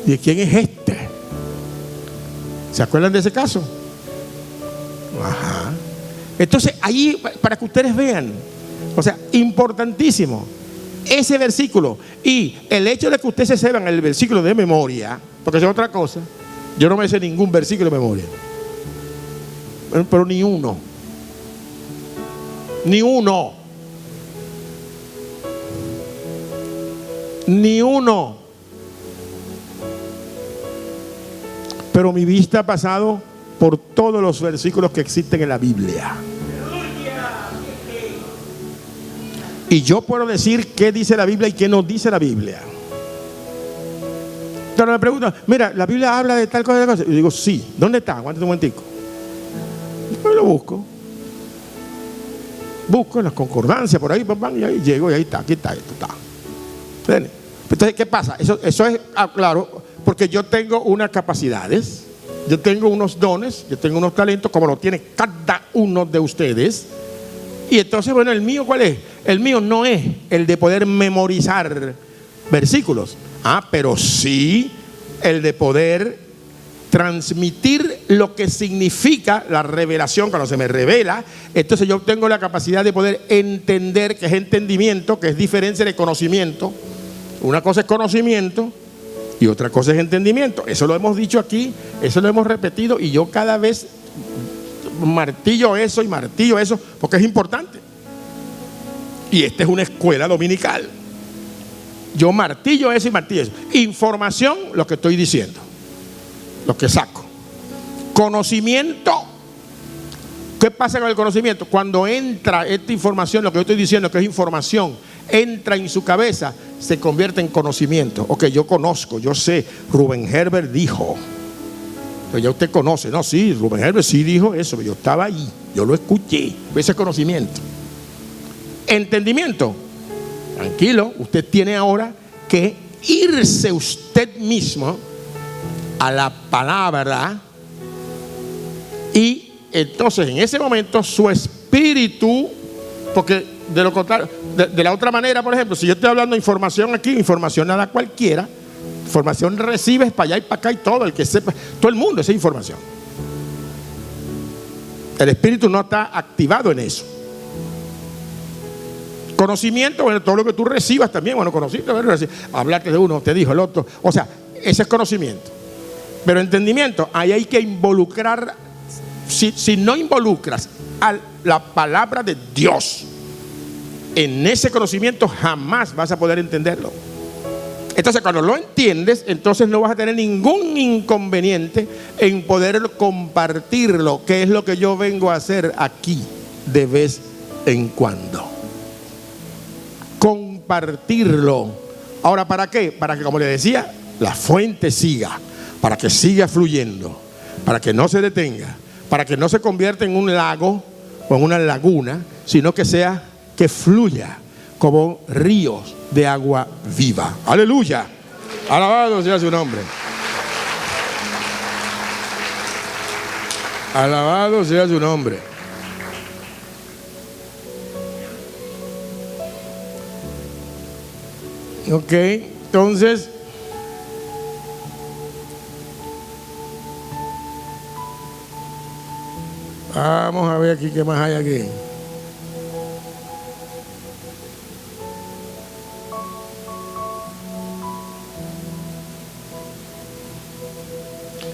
¿De quién es este? ¿Se acuerdan de ese caso? Ajá. Entonces, ahí, para que ustedes vean, o sea, importantísimo ese versículo. Y el hecho de que ustedes se sepan el versículo de memoria, porque es otra cosa. Yo no me sé ningún versículo de memoria, pero ni uno. Ni uno. Ni uno. Pero mi vista ha pasado por todos los versículos que existen en la Biblia. Y yo puedo decir qué dice la Biblia y qué no dice la Biblia. Pero me preguntan, mira, la Biblia habla de tal cosa, de tal cosa. Y yo digo, sí. ¿Dónde está? Aguántate un momentico. Yo lo busco. Busco en las concordancias por ahí, y ahí llego y ahí está, aquí está, esto está. ¿Ven? Entonces, ¿qué pasa? Eso es claro, porque yo tengo unas capacidades, yo tengo unos dones, yo tengo unos talentos, como lo tiene cada uno de ustedes. Y entonces, bueno, ¿el mío cuál es? El mío no es el de poder memorizar versículos, pero sí el de poder transmitir lo que significa la revelación. Cuando se me revela, entonces yo tengo la capacidad de poder entender, que es entendimiento, que es diferencia de conocimiento. Una cosa es conocimiento y otra cosa es entendimiento. Eso lo hemos dicho aquí, eso lo hemos repetido, y yo cada vez martillo eso, porque es importante. Y esta es una escuela dominical. Yo martillo eso y martillo eso. Información, lo que estoy diciendo, lo que saco. Conocimiento. ¿Qué pasa con el conocimiento? Cuando entra esta información, lo que yo estoy diciendo, que es información, entra en su cabeza, se convierte en conocimiento. Ok, yo conozco, yo sé, Rubén Herbert dijo. Pero ya usted conoce, no, sí, Rubén Herbert sí dijo eso, yo estaba ahí, yo lo escuché. Ese es conocimiento. Entendimiento. Tranquilo, usted tiene ahora que irse usted mismo a la palabra, y entonces en ese momento su espíritu, porque de lo contrario, de la otra manera, por ejemplo, si yo estoy hablando de información aquí, información nada cualquiera, información recibes para allá y para acá y todo, el que sepa, todo el mundo esa información. El espíritu no está activado en eso. Conocimiento, bueno, todo lo que tú recibas también, bueno, conociste, hablaste de uno, te dijo el otro, o sea, ese es conocimiento. Pero entendimiento, ahí hay que involucrar. Si no involucras a la palabra de Dios en ese conocimiento, jamás vas a poder entenderlo. Entonces, cuando lo entiendes, entonces no vas a tener ningún inconveniente en poder compartirlo, que es lo que yo vengo a hacer aquí de vez en cuando. Compartirlo. Ahora, ¿para qué? Para que, como le decía, la fuente siga, para que siga fluyendo, para que no se detenga, para que no se convierta en un lago o en una laguna, sino que sea, que fluya como ríos de agua viva. Aleluya. Alabado sea su nombre. Alabado sea su nombre. Ok, entonces vamos a ver aquí qué más hay aquí.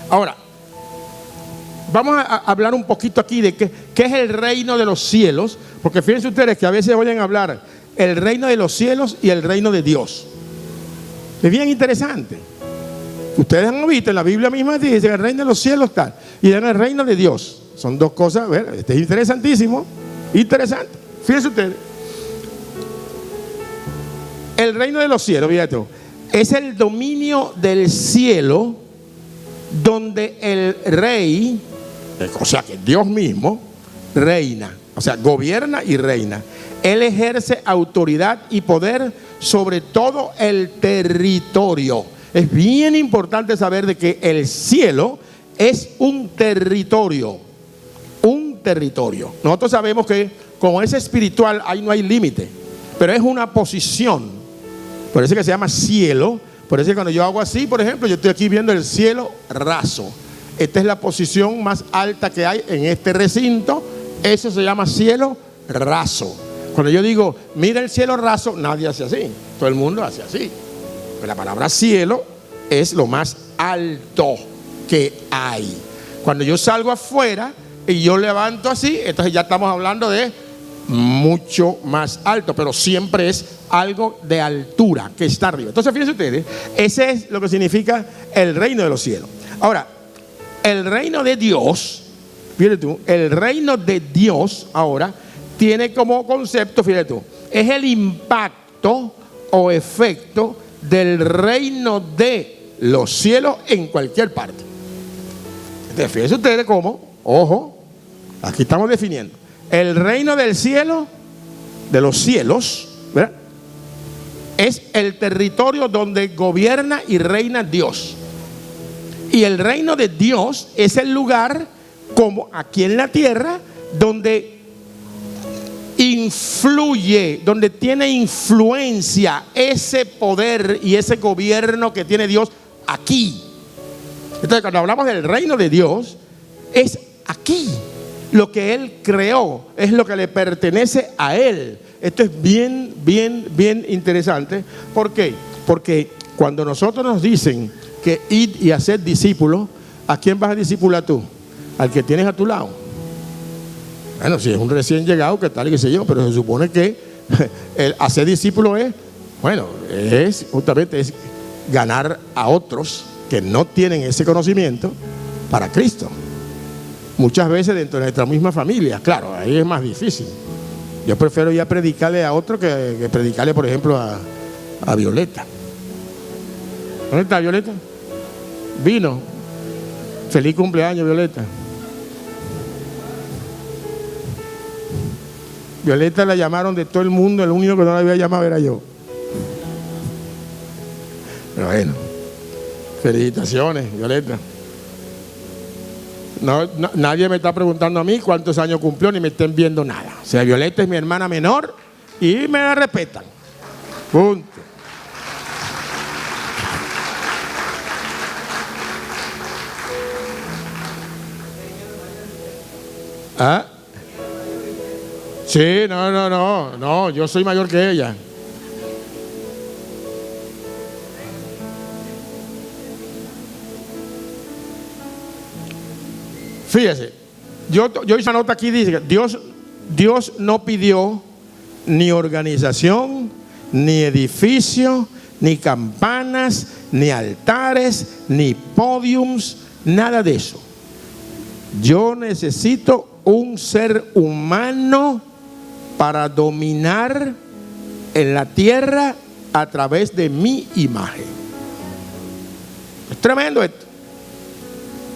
Ahora, vamos a hablar un poquito aquí de qué es el reino de los cielos, porque fíjense ustedes que a veces oyen hablar el reino de los cielos y el reino de Dios. Es bien interesante. Ustedes han visto en la Biblia misma, dice el reino de los cielos tal, y en el reino de Dios. Son dos cosas, este es interesantísimo, interesante. Fíjense ustedes. El reino de los cielos, fíjate, es el dominio del cielo donde el rey, o sea que Dios mismo, reina, o sea, gobierna y reina. Él ejerce autoridad y poder sobre todo el territorio. Es bien importante saber de que el cielo es un territorio. Un territorio. Nosotros sabemos que como es espiritual, ahí no hay límite, pero es una posición. Por eso que se llama cielo. Por eso que cuando yo hago así, por ejemplo, yo estoy aquí viendo el cielo raso. Esta es la posición más alta que hay en este recinto. Eso se llama cielo raso. Cuando yo digo, mira el cielo raso, nadie hace así. Todo el mundo hace así. Pero la palabra cielo es lo más alto que hay. Cuando yo salgo afuera y yo levanto así, entonces ya estamos hablando de mucho más alto, pero siempre es algo de altura que está arriba. Entonces fíjense ustedes, ese es lo que significa el reino de los cielos. Ahora, el reino de Dios, fíjate tú, el reino de Dios ahora tiene como concepto, fíjate tú, es el impacto o efecto del reino de los cielos en cualquier parte. Entonces fíjense ustedes cómo, ojo, aquí estamos definiendo el reino del cielo, de los cielos, ¿verdad? Es el territorio donde gobierna y reina Dios. Y el reino de Dios es el lugar, como aquí en la tierra, donde influye, donde tiene influencia ese poder y ese gobierno que tiene Dios aquí. Entonces, cuando hablamos del reino de Dios, es aquí. Lo que Él creó es lo que le pertenece a Él. Esto es bien, bien, bien interesante. ¿Por qué? Porque cuando nosotros nos dicen que id y haced discípulos, ¿a quién vas a discipular tú? Al que tienes a tu lado. Bueno, si es un recién llegado, ¿qué tal? ¿Qué sé yo? Pero se supone que el hacer discípulo es, bueno, es justamente es ganar a otros que no tienen ese conocimiento para Cristo. Muchas veces dentro de nuestra misma familia, claro, ahí es más difícil. Yo prefiero ya predicarle a otro que predicarle, por ejemplo, a Violeta. ¿Dónde está Violeta? Vino. Feliz cumpleaños, Violeta. Violeta la llamaron de todo el mundo, el único que no la había llamado era yo. Pero bueno, felicitaciones, Violeta. No, nadie me está preguntando a mí cuántos años cumplió, ni me estén viendo nada. O sea, Violeta es mi hermana menor y me la respetan. Punto. ¿Ah? Sí, no, yo soy mayor que ella. Fíjese, yo hice una nota aquí, dice que Dios no pidió ni organización, ni edificio, ni campanas, ni altares, ni podiums, nada de eso. Yo necesito un ser humano para dominar en la tierra a través de mi imagen. Es tremendo esto.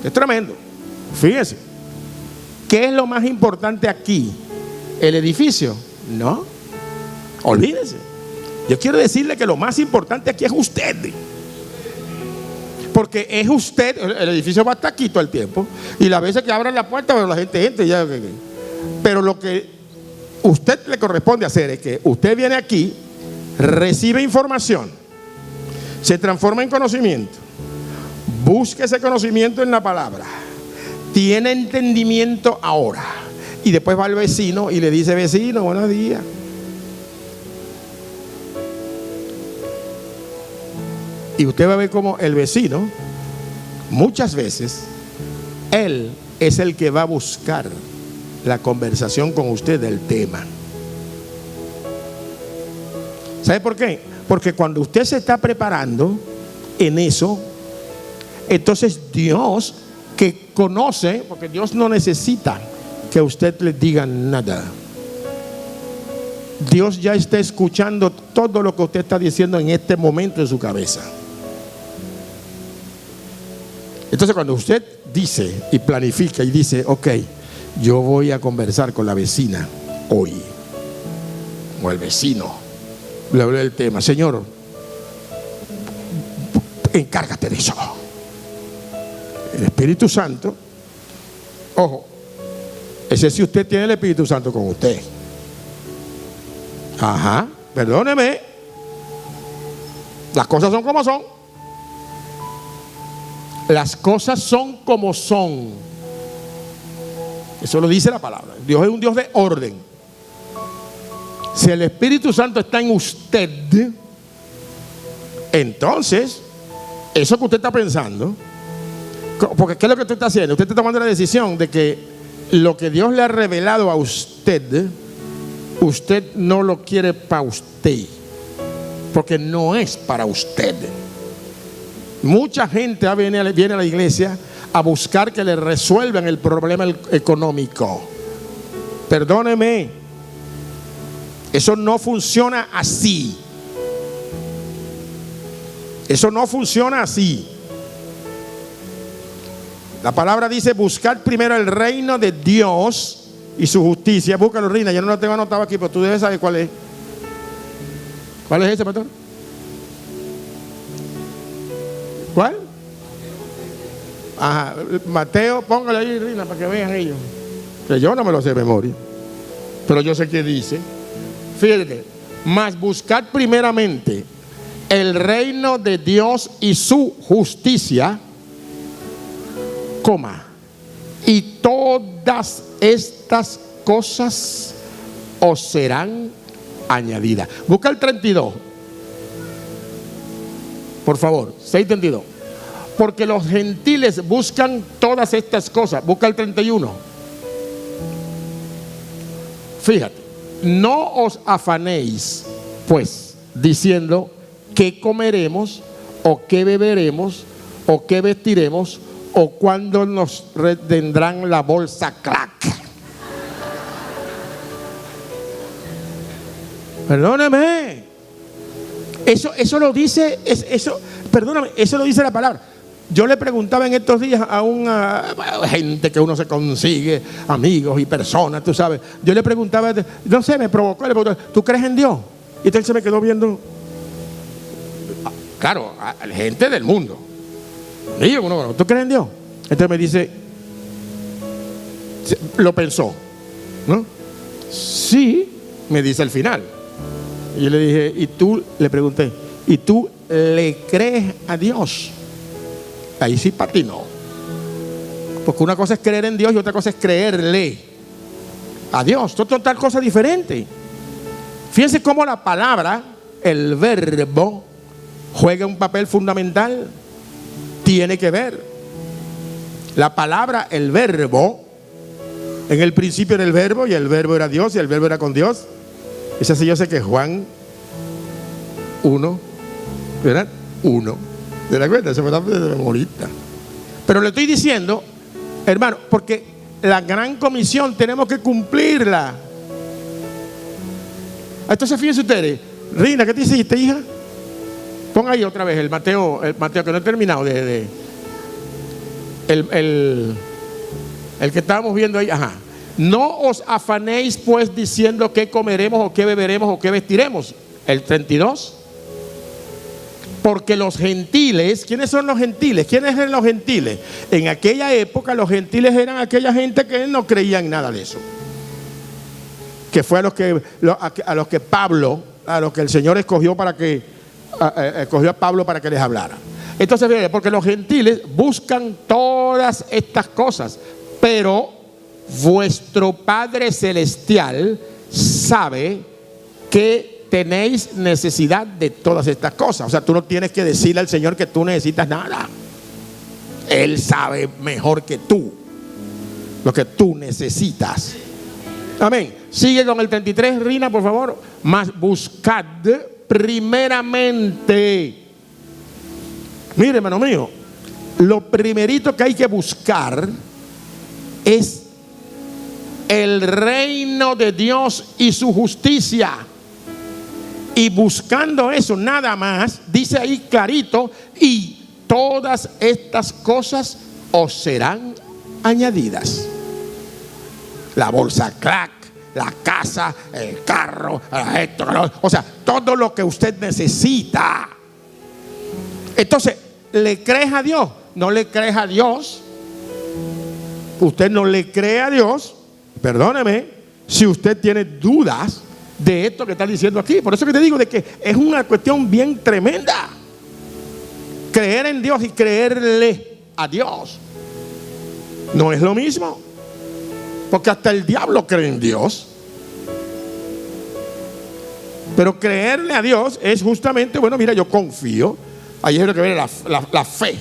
Es tremendo. Fíjense. ¿Qué es lo más importante aquí? ¿El edificio? No. Olvídense. Yo quiero decirle que lo más importante aquí es usted. Porque es usted. El edificio va a estar aquí todo el tiempo. Y las veces que abran la puerta, bueno, la gente entra ya. Pero lo que usted le corresponde hacer es que usted viene aquí, recibe información, se transforma en conocimiento, busque ese conocimiento en la palabra, tiene entendimiento ahora, y después va al vecino y le dice: vecino, buenos días. Y usted va a ver cómo el vecino, muchas veces, él es el que va a buscar la conversación con usted del tema. ¿Sabe por qué? Porque cuando usted se está preparando en eso, entonces Dios, que conoce, porque Dios no necesita que usted le diga nada. Dios ya está escuchando todo lo que usted está diciendo en este momento en su cabeza. Entonces cuando usted dice y planifica y dice: ok, yo voy a conversar con la vecina hoy, o el vecino, le hablé del tema: Señor, encárgate de eso. El Espíritu Santo, ojo, ese si usted tiene el Espíritu Santo con usted. Ajá, perdóneme, las cosas son como son. Las cosas son como son. Eso lo dice la palabra. Dios es un Dios de orden. Si el Espíritu Santo está en usted, entonces eso que usted está pensando, porque ¿qué es lo que usted está haciendo? Usted está tomando la decisión de que lo que Dios le ha revelado a usted, usted no lo quiere para usted, porque no es para usted. Mucha gente viene a la iglesia a buscar que le resuelvan el problema económico. Perdóneme, eso no funciona así. Eso no funciona así. La palabra dice: buscar primero el reino de Dios y su justicia. Búscalo, Rina, yo no lo tengo anotado aquí, pero tú debes saber cuál es. ¿Cuál es ese, pastor? ¿Cuál? Ajá, Mateo, póngale ahí, Rina, para que vean ellos. Que yo no me lo sé de memoria, pero yo sé qué dice. Fíjate, mas buscad primeramente el reino de Dios y su justicia, y todas estas cosas os serán añadidas. Busca el 32, por favor, 6:32. Porque los gentiles buscan todas estas cosas. Busca el 31. Fíjate: no os afanéis pues diciendo: ¿qué comeremos? ¿O qué beberemos? ¿O qué vestiremos? ¿O cuándo nos retendrán la bolsa crack? Perdóneme. Eso lo dice, perdóname, eso lo dice la palabra. Yo le preguntaba en estos días a una gente que uno se consigue, amigos y personas, tú sabes. Yo le preguntaba, no sé, me provocó, le preguntaba: ¿tú crees en Dios? Y entonces se me quedó viendo. Claro, a la gente del mundo. Y yo, bueno, ¿tú crees en Dios? Entonces me dice, lo pensó, ¿no? Sí, me dice al final. Y yo le dije: ¿y tú? Le pregunté: ¿y tú le crees a Dios? Ahí sí patinó. Porque una cosa es creer en Dios y otra cosa es creerle a Dios. Esto es total cosa diferente. Fíjense cómo la palabra, el verbo, juega un papel fundamental. Tiene que ver. La palabra, el verbo, en el principio era el verbo, y el verbo era Dios, y el verbo era con Dios. Ese sí, yo sé que Juan 1, ¿verdad? 1. ¿Te das cuenta? Se me da de memoria. Pero le estoy diciendo, hermano, porque la gran comisión tenemos que cumplirla. Entonces fíjense ustedes, Rina, ¿qué te hiciste, hija? Pon ahí otra vez el Mateo que no he terminado el que estábamos viendo ahí. Ajá. No os afanéis pues diciendo qué comeremos o qué beberemos o qué vestiremos. El 32. Porque los gentiles, ¿quiénes son los gentiles? ¿Quiénes eran los gentiles? En aquella época los gentiles eran aquella gente que no creía en nada de eso. Que fue a los que Pablo, a los que el Señor escogió escogió a Pablo para que les hablara. Entonces, porque los gentiles buscan todas estas cosas, pero vuestro Padre Celestial sabe que tenéis necesidad de todas estas cosas. O sea, tú no tienes que decirle al Señor que tú necesitas nada. Él sabe mejor que tú lo que tú necesitas. Amén. Sigue con el 33, Rina, por favor. Mas buscad primeramente. Mire, hermano mío, lo primerito que hay que buscar es el reino de Dios y su justicia. Y buscando eso nada más, dice ahí clarito, y todas estas cosas os serán añadidas. La bolsa crack, la casa, el carro, esto, o sea, todo lo que usted necesita. Entonces, ¿le crees a Dios? ¿No le crees a Dios? Usted no le cree a Dios, perdóneme, si usted tiene dudas de esto que está diciendo aquí. Por eso que te digo de que es una cuestión bien tremenda. Creer en Dios y creerle a Dios no es lo mismo. Porque hasta el diablo cree en Dios. Pero creerle a Dios es justamente, bueno, mira, yo confío. Ahí es lo que viene la fe.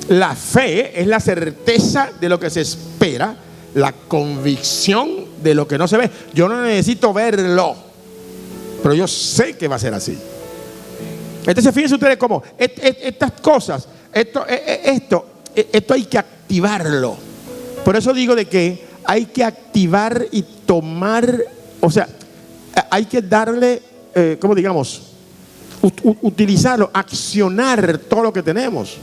La fe es la certeza de lo que se espera, la convicción de lo que no se ve. Yo no necesito verlo, pero yo sé que va a ser así. Entonces fíjense ustedes cómo estas cosas, esto hay que activarlo. Por eso digo de que hay que activar y tomar, o sea, hay que darle, ¿cómo digamos? Utilizarlo, accionar todo lo que tenemos.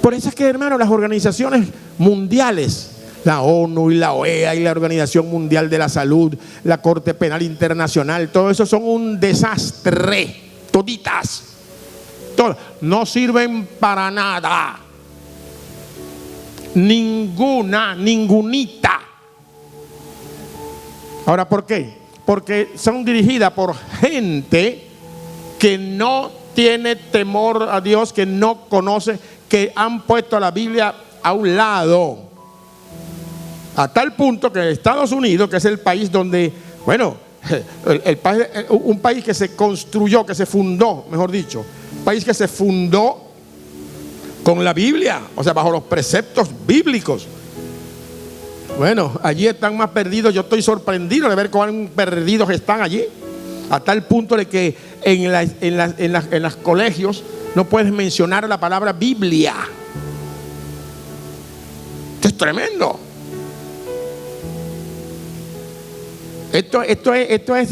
Por eso es que, hermano, las organizaciones mundiales, la ONU y la OEA y la Organización Mundial de la Salud, la Corte Penal Internacional, todo eso son un desastre, toditas, todas, no sirven para nada. Ningunita. Ahora, ¿por qué? Porque son dirigidas por gente que no tiene temor a Dios, que no conoce, que han puesto a la Biblia a un lado. A tal punto que Estados Unidos, que es el país donde, bueno, un país que se construyó, que se fundó, mejor dicho, un país que se fundó con la Biblia, o sea, bajo los preceptos bíblicos. Bueno, allí están más perdidos. Yo estoy sorprendido de ver cuán perdidos están allí. A tal punto de que en los colegios no puedes mencionar la palabra Biblia. Esto es tremendo. Esto es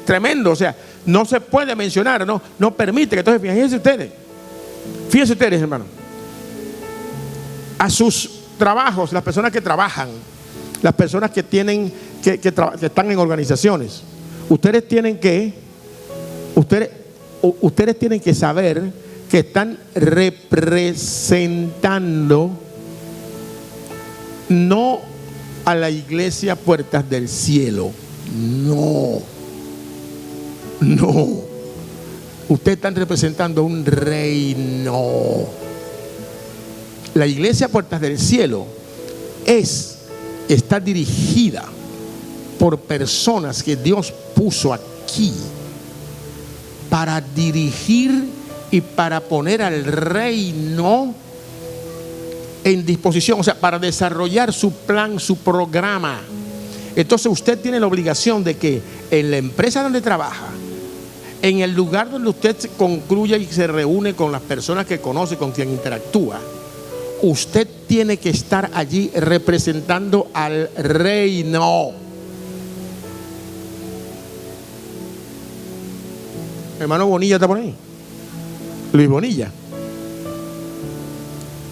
tremendo. O sea, no se puede mencionar, no permite. Entonces, fíjense ustedes, hermano, a sus trabajos, las personas que trabajan, las personas que tienen que están en organizaciones, ustedes tienen que saber que están representando no a la iglesia Puertas del Cielo, no. Ustedes están representando un reino. La iglesia Puertas del Cielo está dirigida por personas que Dios puso aquí para dirigir y para poner al reino en disposición, o sea, para desarrollar su plan, su programa. Entonces usted tiene la obligación de que en la empresa donde trabaja, en el lugar donde usted se concluye y se reúne con las personas que conoce, con quien interactúa, usted tiene que estar allí representando al reino. Hermano Bonilla está por ahí. Luis Bonilla.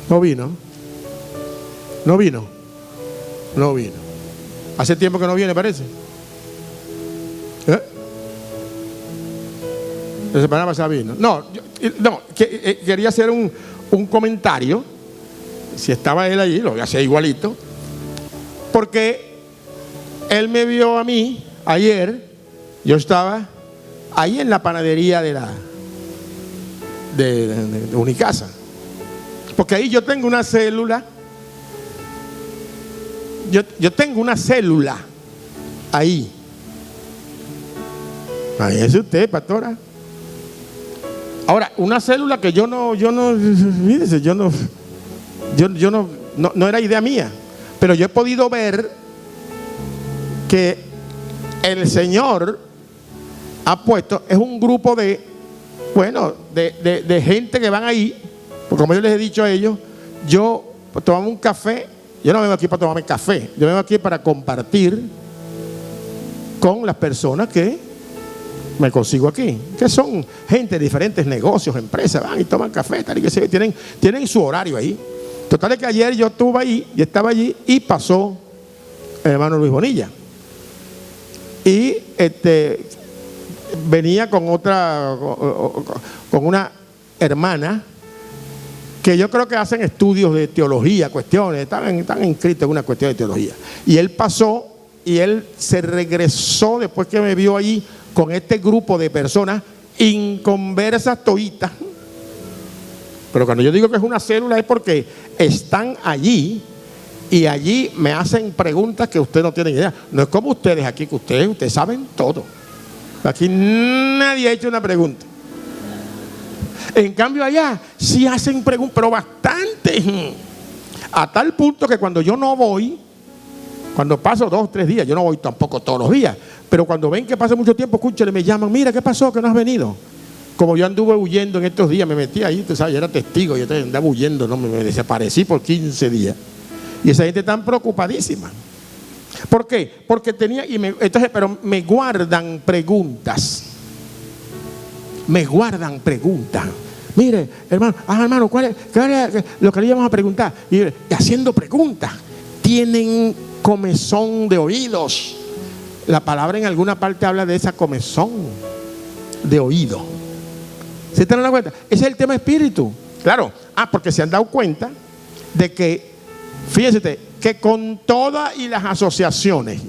No vino. No vino. No vino. Hace tiempo que no viene, parece. La semana pasada vino. Quería hacer un comentario. Si estaba él allí, lo voy a hacer igualito. Porque él me vio a mí ayer. Yo estaba ahí en la panadería de Unicasa. Porque ahí yo tengo una célula. Yo tengo una célula ahí. Ahí es usted, pastora. Ahora, una célula que fíjese, no era idea mía, pero yo he podido ver que el Señor ha puesto, es un grupo de gente que van ahí, porque como yo les he dicho a ellos, yo tomamos un café. Yo no vengo aquí para tomarme café, yo vengo aquí para compartir con las personas que me consigo aquí, que son gente de diferentes negocios, empresas, van y toman café, tal y que se tienen su horario ahí. Total es que ayer yo estuve ahí, y estaba allí, y pasó el hermano Luis Bonilla. Y venía con una hermana que yo creo que hacen estudios de teología, cuestiones, están inscritos en una cuestión de teología. Y él pasó y él se regresó después que me vio allí con este grupo de personas inconversas toitas. Pero cuando yo digo que es una célula es porque están allí y allí me hacen preguntas que usted no tiene idea. No es como ustedes aquí, que ustedes saben todo. Aquí nadie ha hecho una pregunta. En cambio allá sí hacen preguntas, pero bastante. A tal punto que cuando yo no voy, cuando paso 2 o 3 días, yo no voy tampoco todos los días, pero cuando ven que pasa mucho tiempo, escúchale, me llaman, mira, ¿qué pasó? ¿Que no has venido? Como yo anduve huyendo en estos días, me metí ahí, tú sabes, yo era testigo, yo andaba huyendo, ¿no? Me desaparecí por 15 días. Y esa gente tan preocupadísima. ¿Por qué? Porque pero me guardan preguntas. Me guardan preguntas. Mire, hermano, ¿cuál es lo que le íbamos a preguntar? Y haciendo preguntas, tienen comezón de oídos. La palabra en alguna parte habla de esa comezón de oído. ¿Se te dan cuenta? Ese es el tema espíritu. Claro, porque se han dado cuenta de que, fíjense, que con todas y las asociaciones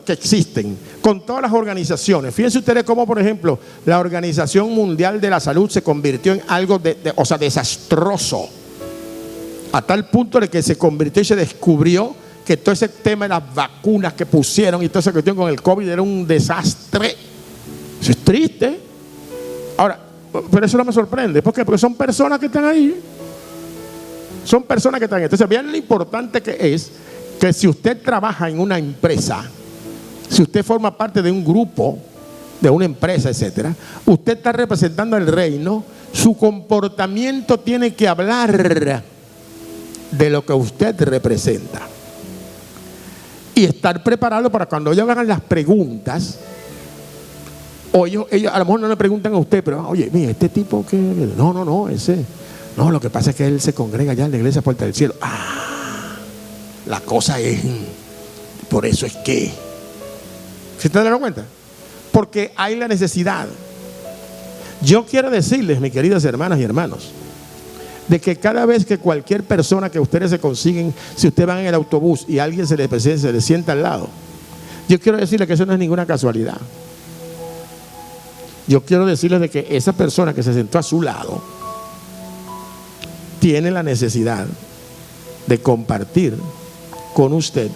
que existen, con todas las organizaciones, fíjense ustedes cómo, por ejemplo, la Organización Mundial de la Salud se convirtió en algo desastroso, a tal punto de que se convirtió y se descubrió que todo ese tema de las vacunas que pusieron y toda esa cuestión con el COVID era un desastre. Eso es triste. Ahora, pero eso no me sorprende. ¿Por qué? Porque son personas que están ahí. Son personas que están ahí. Entonces, vean lo importante que es que si usted trabaja en una empresa, si usted forma parte de un grupo, de una empresa, etcétera, usted está representando al reino, su comportamiento tiene que hablar de lo que usted representa. Y estar preparado para cuando ellos hagan las preguntas, o ellos a lo mejor no le preguntan a usted, pero oye, mira, este tipo que no, lo que pasa es que él se congrega allá en la iglesia Puerta del Cielo. La cosa es, por eso es que, ¿se te dan cuenta? Porque hay la necesidad. Yo quiero decirles, mis queridas hermanas y hermanos, de que cada vez que cualquier persona que ustedes se consiguen, si ustedes van en el autobús y alguien se les presenta, se les sienta al lado, yo quiero decirles que eso no es ninguna casualidad. Yo quiero decirles de que esa persona que se sentó a su lado tiene la necesidad de compartir con usted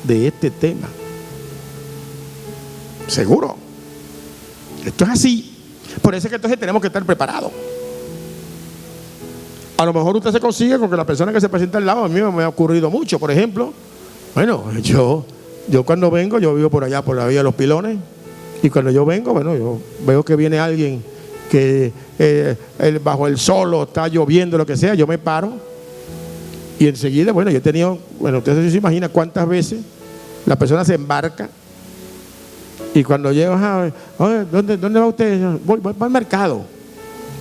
de este tema. Seguro. Esto es así. Por eso es que entonces tenemos que estar preparados. A lo mejor usted se consigue con que la persona que se presenta al lado, a mí me ha ocurrido mucho. Por ejemplo, bueno, yo cuando vengo, yo vivo por allá, por la Vía de los Pilones, y cuando yo vengo, bueno, yo veo que viene alguien que bajo el sol o está lloviendo, lo que sea, yo me paro Y enseguida, bueno, yo he tenido, bueno, usted se imagina cuántas veces la persona se embarca y cuando llega, oye, ¿dónde va usted? Voy al mercado.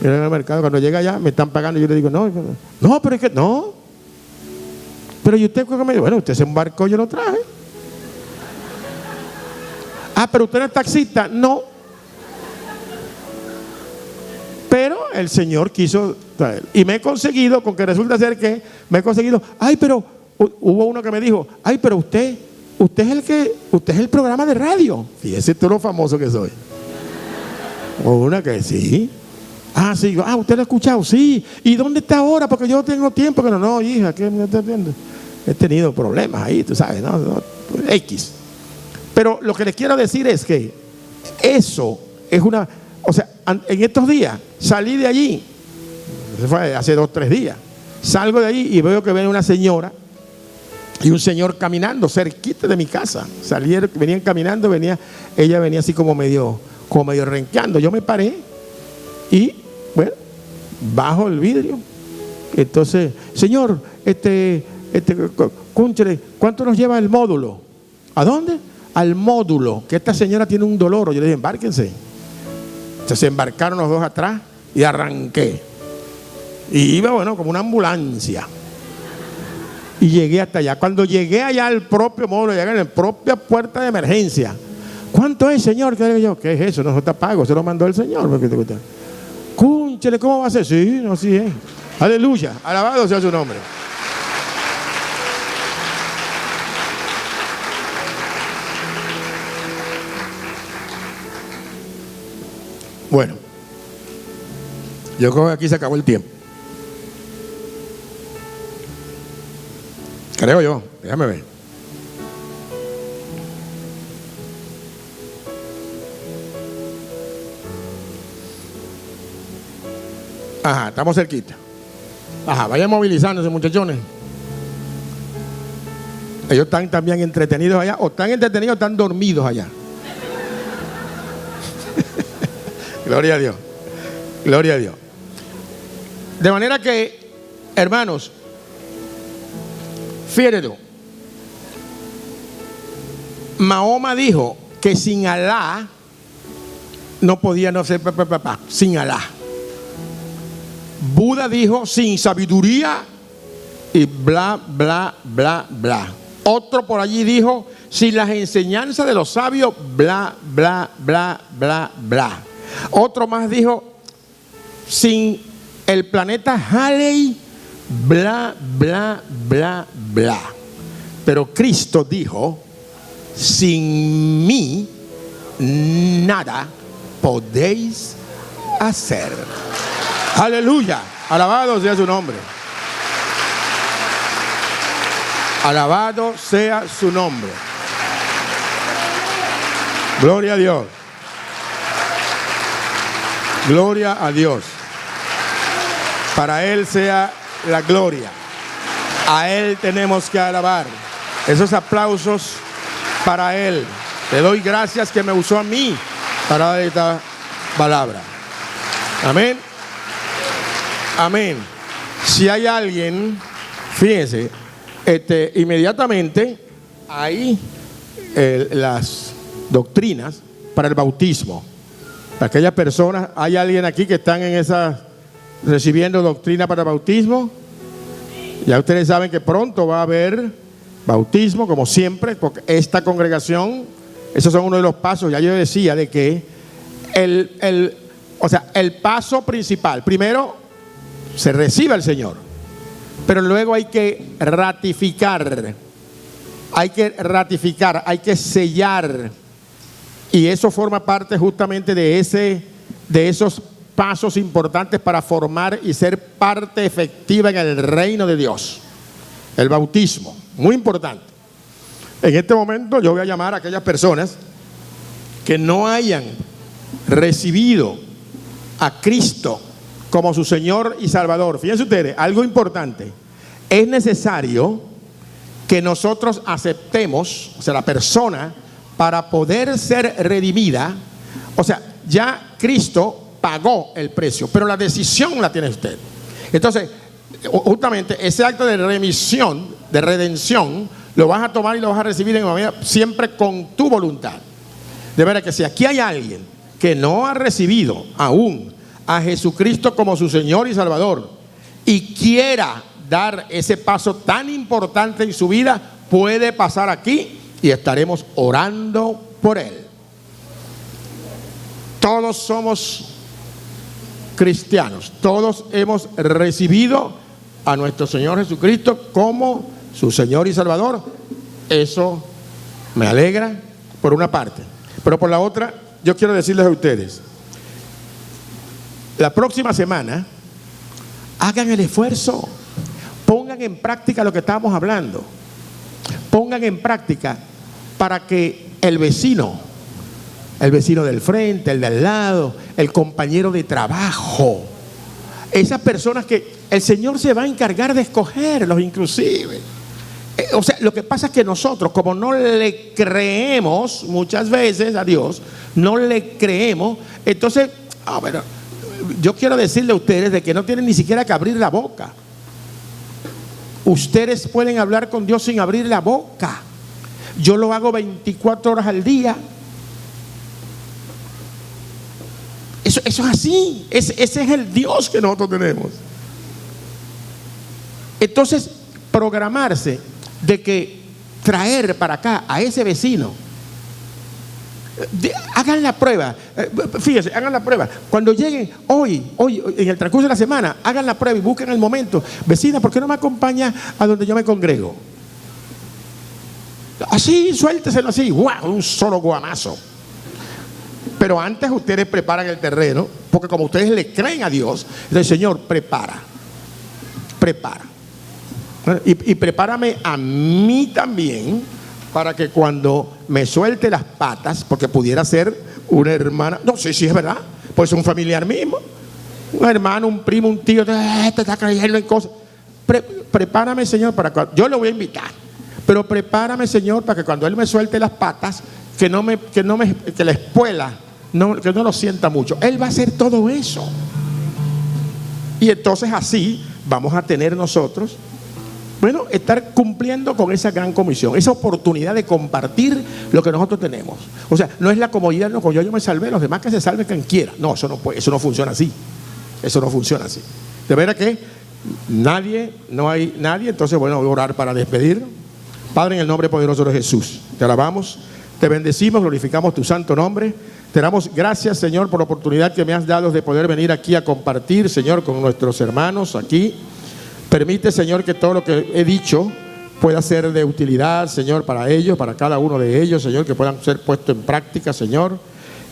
Yo voy al mercado, cuando llega allá me están pagando y yo le digo, no, pero es que no. Pero ¿y usted qué me dijo? Bueno, usted se embarcó, yo lo traje. Ah, pero usted no es taxista. No. Pero el Señor quiso traer. Y me he conseguido, con que resulta ser que me he conseguido, pero hubo uno que me dijo, pero usted es el programa de radio. Fíjese tú lo famoso que soy. O una que sí. Sí, usted lo ha escuchado, sí. ¿Y dónde está ahora? Porque yo tengo tiempo que no, hija, ¿qué me está viendo? He tenido problemas ahí, tú sabes, ¿no? X. Pero lo que les quiero decir es que eso es una... O sea, en estos días salí de allí, eso fue hace 2 o 3 días, salgo de allí y veo que viene una señora y un señor caminando cerquita de mi casa. Venían caminando, ella venía así como medio renqueando. Yo me paré y, bueno, bajo el vidrio. Entonces, señor, cónchale, ¿cuánto nos lleva el módulo? ¿A dónde? Al módulo, que esta señora tiene un dolor. Yo le dije, embárquense. Entonces se embarcaron los dos atrás y arranqué. Y iba, bueno, como una ambulancia. Y llegué hasta allá. Cuando llegué allá al propio módulo, llegué en la propia puerta de emergencia. ¿Cuánto es, señor? ¿Qué es eso? No está pago, se lo mandó el Señor. Cúnchale, ¿cómo va a ser? Sí, no, sí es. Aleluya, alabado sea su nombre. Bueno, yo creo que aquí se acabó el tiempo. Creo yo, déjame ver. Estamos cerquita. Vayan movilizándose, muchachones. Ellos están también entretenidos allá, o están entretenidos o están dormidos allá. Gloria a Dios. Gloria a Dios. De manera que, hermanos, fíjate tú, Mahoma dijo que sin Alá no podía no ser sin Alá. Buda dijo sin sabiduría y bla, bla, bla, bla. Otro por allí dijo sin las enseñanzas de los sabios, bla, bla, bla, bla, bla. Otro más dijo sin el planeta Halley, bla, bla, bla, bla. Pero Cristo dijo, sin mí nada podéis hacer. Aleluya, alabado sea su nombre. Alabado sea su nombre. Gloria a Dios. Gloria a Dios. Para Él sea la gloria. A Él tenemos que alabar. Esos aplausos para Él. Le doy gracias que me usó a mí para dar esta palabra. Amén. Amén. Si hay alguien, fíjense, inmediatamente hay las doctrinas para el bautismo. Para aquellas personas, ¿hay alguien aquí que están en esa recibiendo doctrina para el bautismo? Ya ustedes saben que pronto va a haber bautismo, como siempre, porque esta congregación, esos son uno de los pasos. Ya yo decía de que el paso principal, primero se recibe al Señor, pero luego hay que ratificar, hay que sellar. Y eso forma parte justamente de esos pasos importantes para formar y ser parte efectiva en el reino de Dios. El bautismo, muy importante. En este momento yo voy a llamar a aquellas personas que no hayan recibido a Cristo como su Señor y Salvador. Fíjense ustedes, algo importante. Es necesario que nosotros aceptemos, o sea, la persona, para poder ser redimida, o sea, ya Cristo pagó el precio, pero la decisión la tiene usted. Entonces, justamente ese acto de remisión, de redención, lo vas a tomar y lo vas a recibir en manera, siempre con tu voluntad. De verdad que si aquí hay alguien que no ha recibido aún a Jesucristo como su Señor y Salvador y quiera dar ese paso tan importante en su vida, puede pasar aquí y estaremos orando por él. Todos somos cristianos, todos hemos recibido a nuestro Señor Jesucristo como su Señor y Salvador. Eso me alegra por una parte, pero por la otra yo quiero decirles a ustedes, la próxima semana hagan el esfuerzo, pongan en práctica lo que estábamos hablando, pongan en práctica para que el vecino del frente, el de al lado, el compañero de trabajo, esas personas que el Señor se va a encargar de escogerlos inclusive. O sea, lo que pasa es que nosotros, como no le creemos muchas veces a Dios, no le creemos, entonces, bueno, yo quiero decirle a ustedes de que no tienen ni siquiera que abrir la boca. Ustedes pueden hablar con Dios sin abrir la boca. Yo lo hago 24 horas al día. Eso es así. Ese es el Dios que nosotros tenemos. Entonces, programarse de que traer para acá a ese vecino, hagan la prueba, fíjense, hagan la prueba. Cuando lleguen hoy, en el transcurso de la semana, hagan la prueba y busquen el momento. Vecina, ¿por qué no me acompaña a donde yo me congrego? Así, suélteselo así, ¡guau! Un solo guamazo. Pero antes ustedes preparan el terreno, porque como ustedes le creen a Dios, entonces, Señor, prepara. Y prepárame a mí también, para que cuando me suelte las patas, porque pudiera ser una hermana, no sé si es verdad, puede ser un familiar mismo, un hermano, un primo, un tío, te está creyendo en cosas. Prepárame, Señor, para que yo lo voy a invitar, pero prepárame, Señor, para que cuando él me suelte las patas, que la espuela, que no lo sienta mucho. Él va a hacer todo eso. Y entonces así vamos a tener nosotros, bueno, estar cumpliendo con esa gran comisión, esa oportunidad de compartir lo que nosotros tenemos. O sea, no es la comodidad, no, como yo me salvé, los demás que se salven quien quiera. No, eso no puede, eso no funciona así. Eso no funciona así. De verdad que no hay nadie, entonces bueno, voy a orar para despedir. Padre, en el nombre poderoso de Jesús, te alabamos, te bendecimos, glorificamos tu santo nombre. Te damos gracias, Señor, por la oportunidad que me has dado de poder venir aquí a compartir, Señor, con nuestros hermanos aquí. Permite, Señor, que todo lo que he dicho pueda ser de utilidad, Señor, para ellos, para cada uno de ellos, Señor, que puedan ser puestos en práctica, Señor,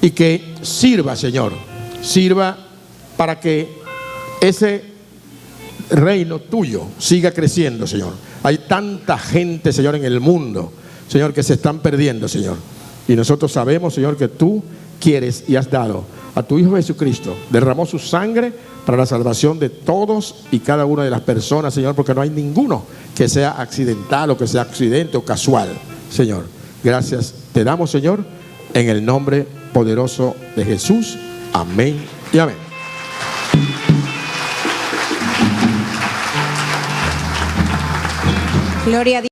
y que sirva, Señor, sirva para que ese reino tuyo siga creciendo, Señor. Hay tanta gente, Señor, en el mundo, Señor, que se están perdiendo, Señor. Y nosotros sabemos, Señor, que tú quieres y has dado a tu Hijo Jesucristo, derramó su sangre para la salvación de todos y cada una de las personas, Señor, porque no hay ninguno que sea accidental o que sea accidente o casual, Señor. Gracias te damos, Señor, en el nombre poderoso de Jesús. Amén y amén. Gloria a Dios.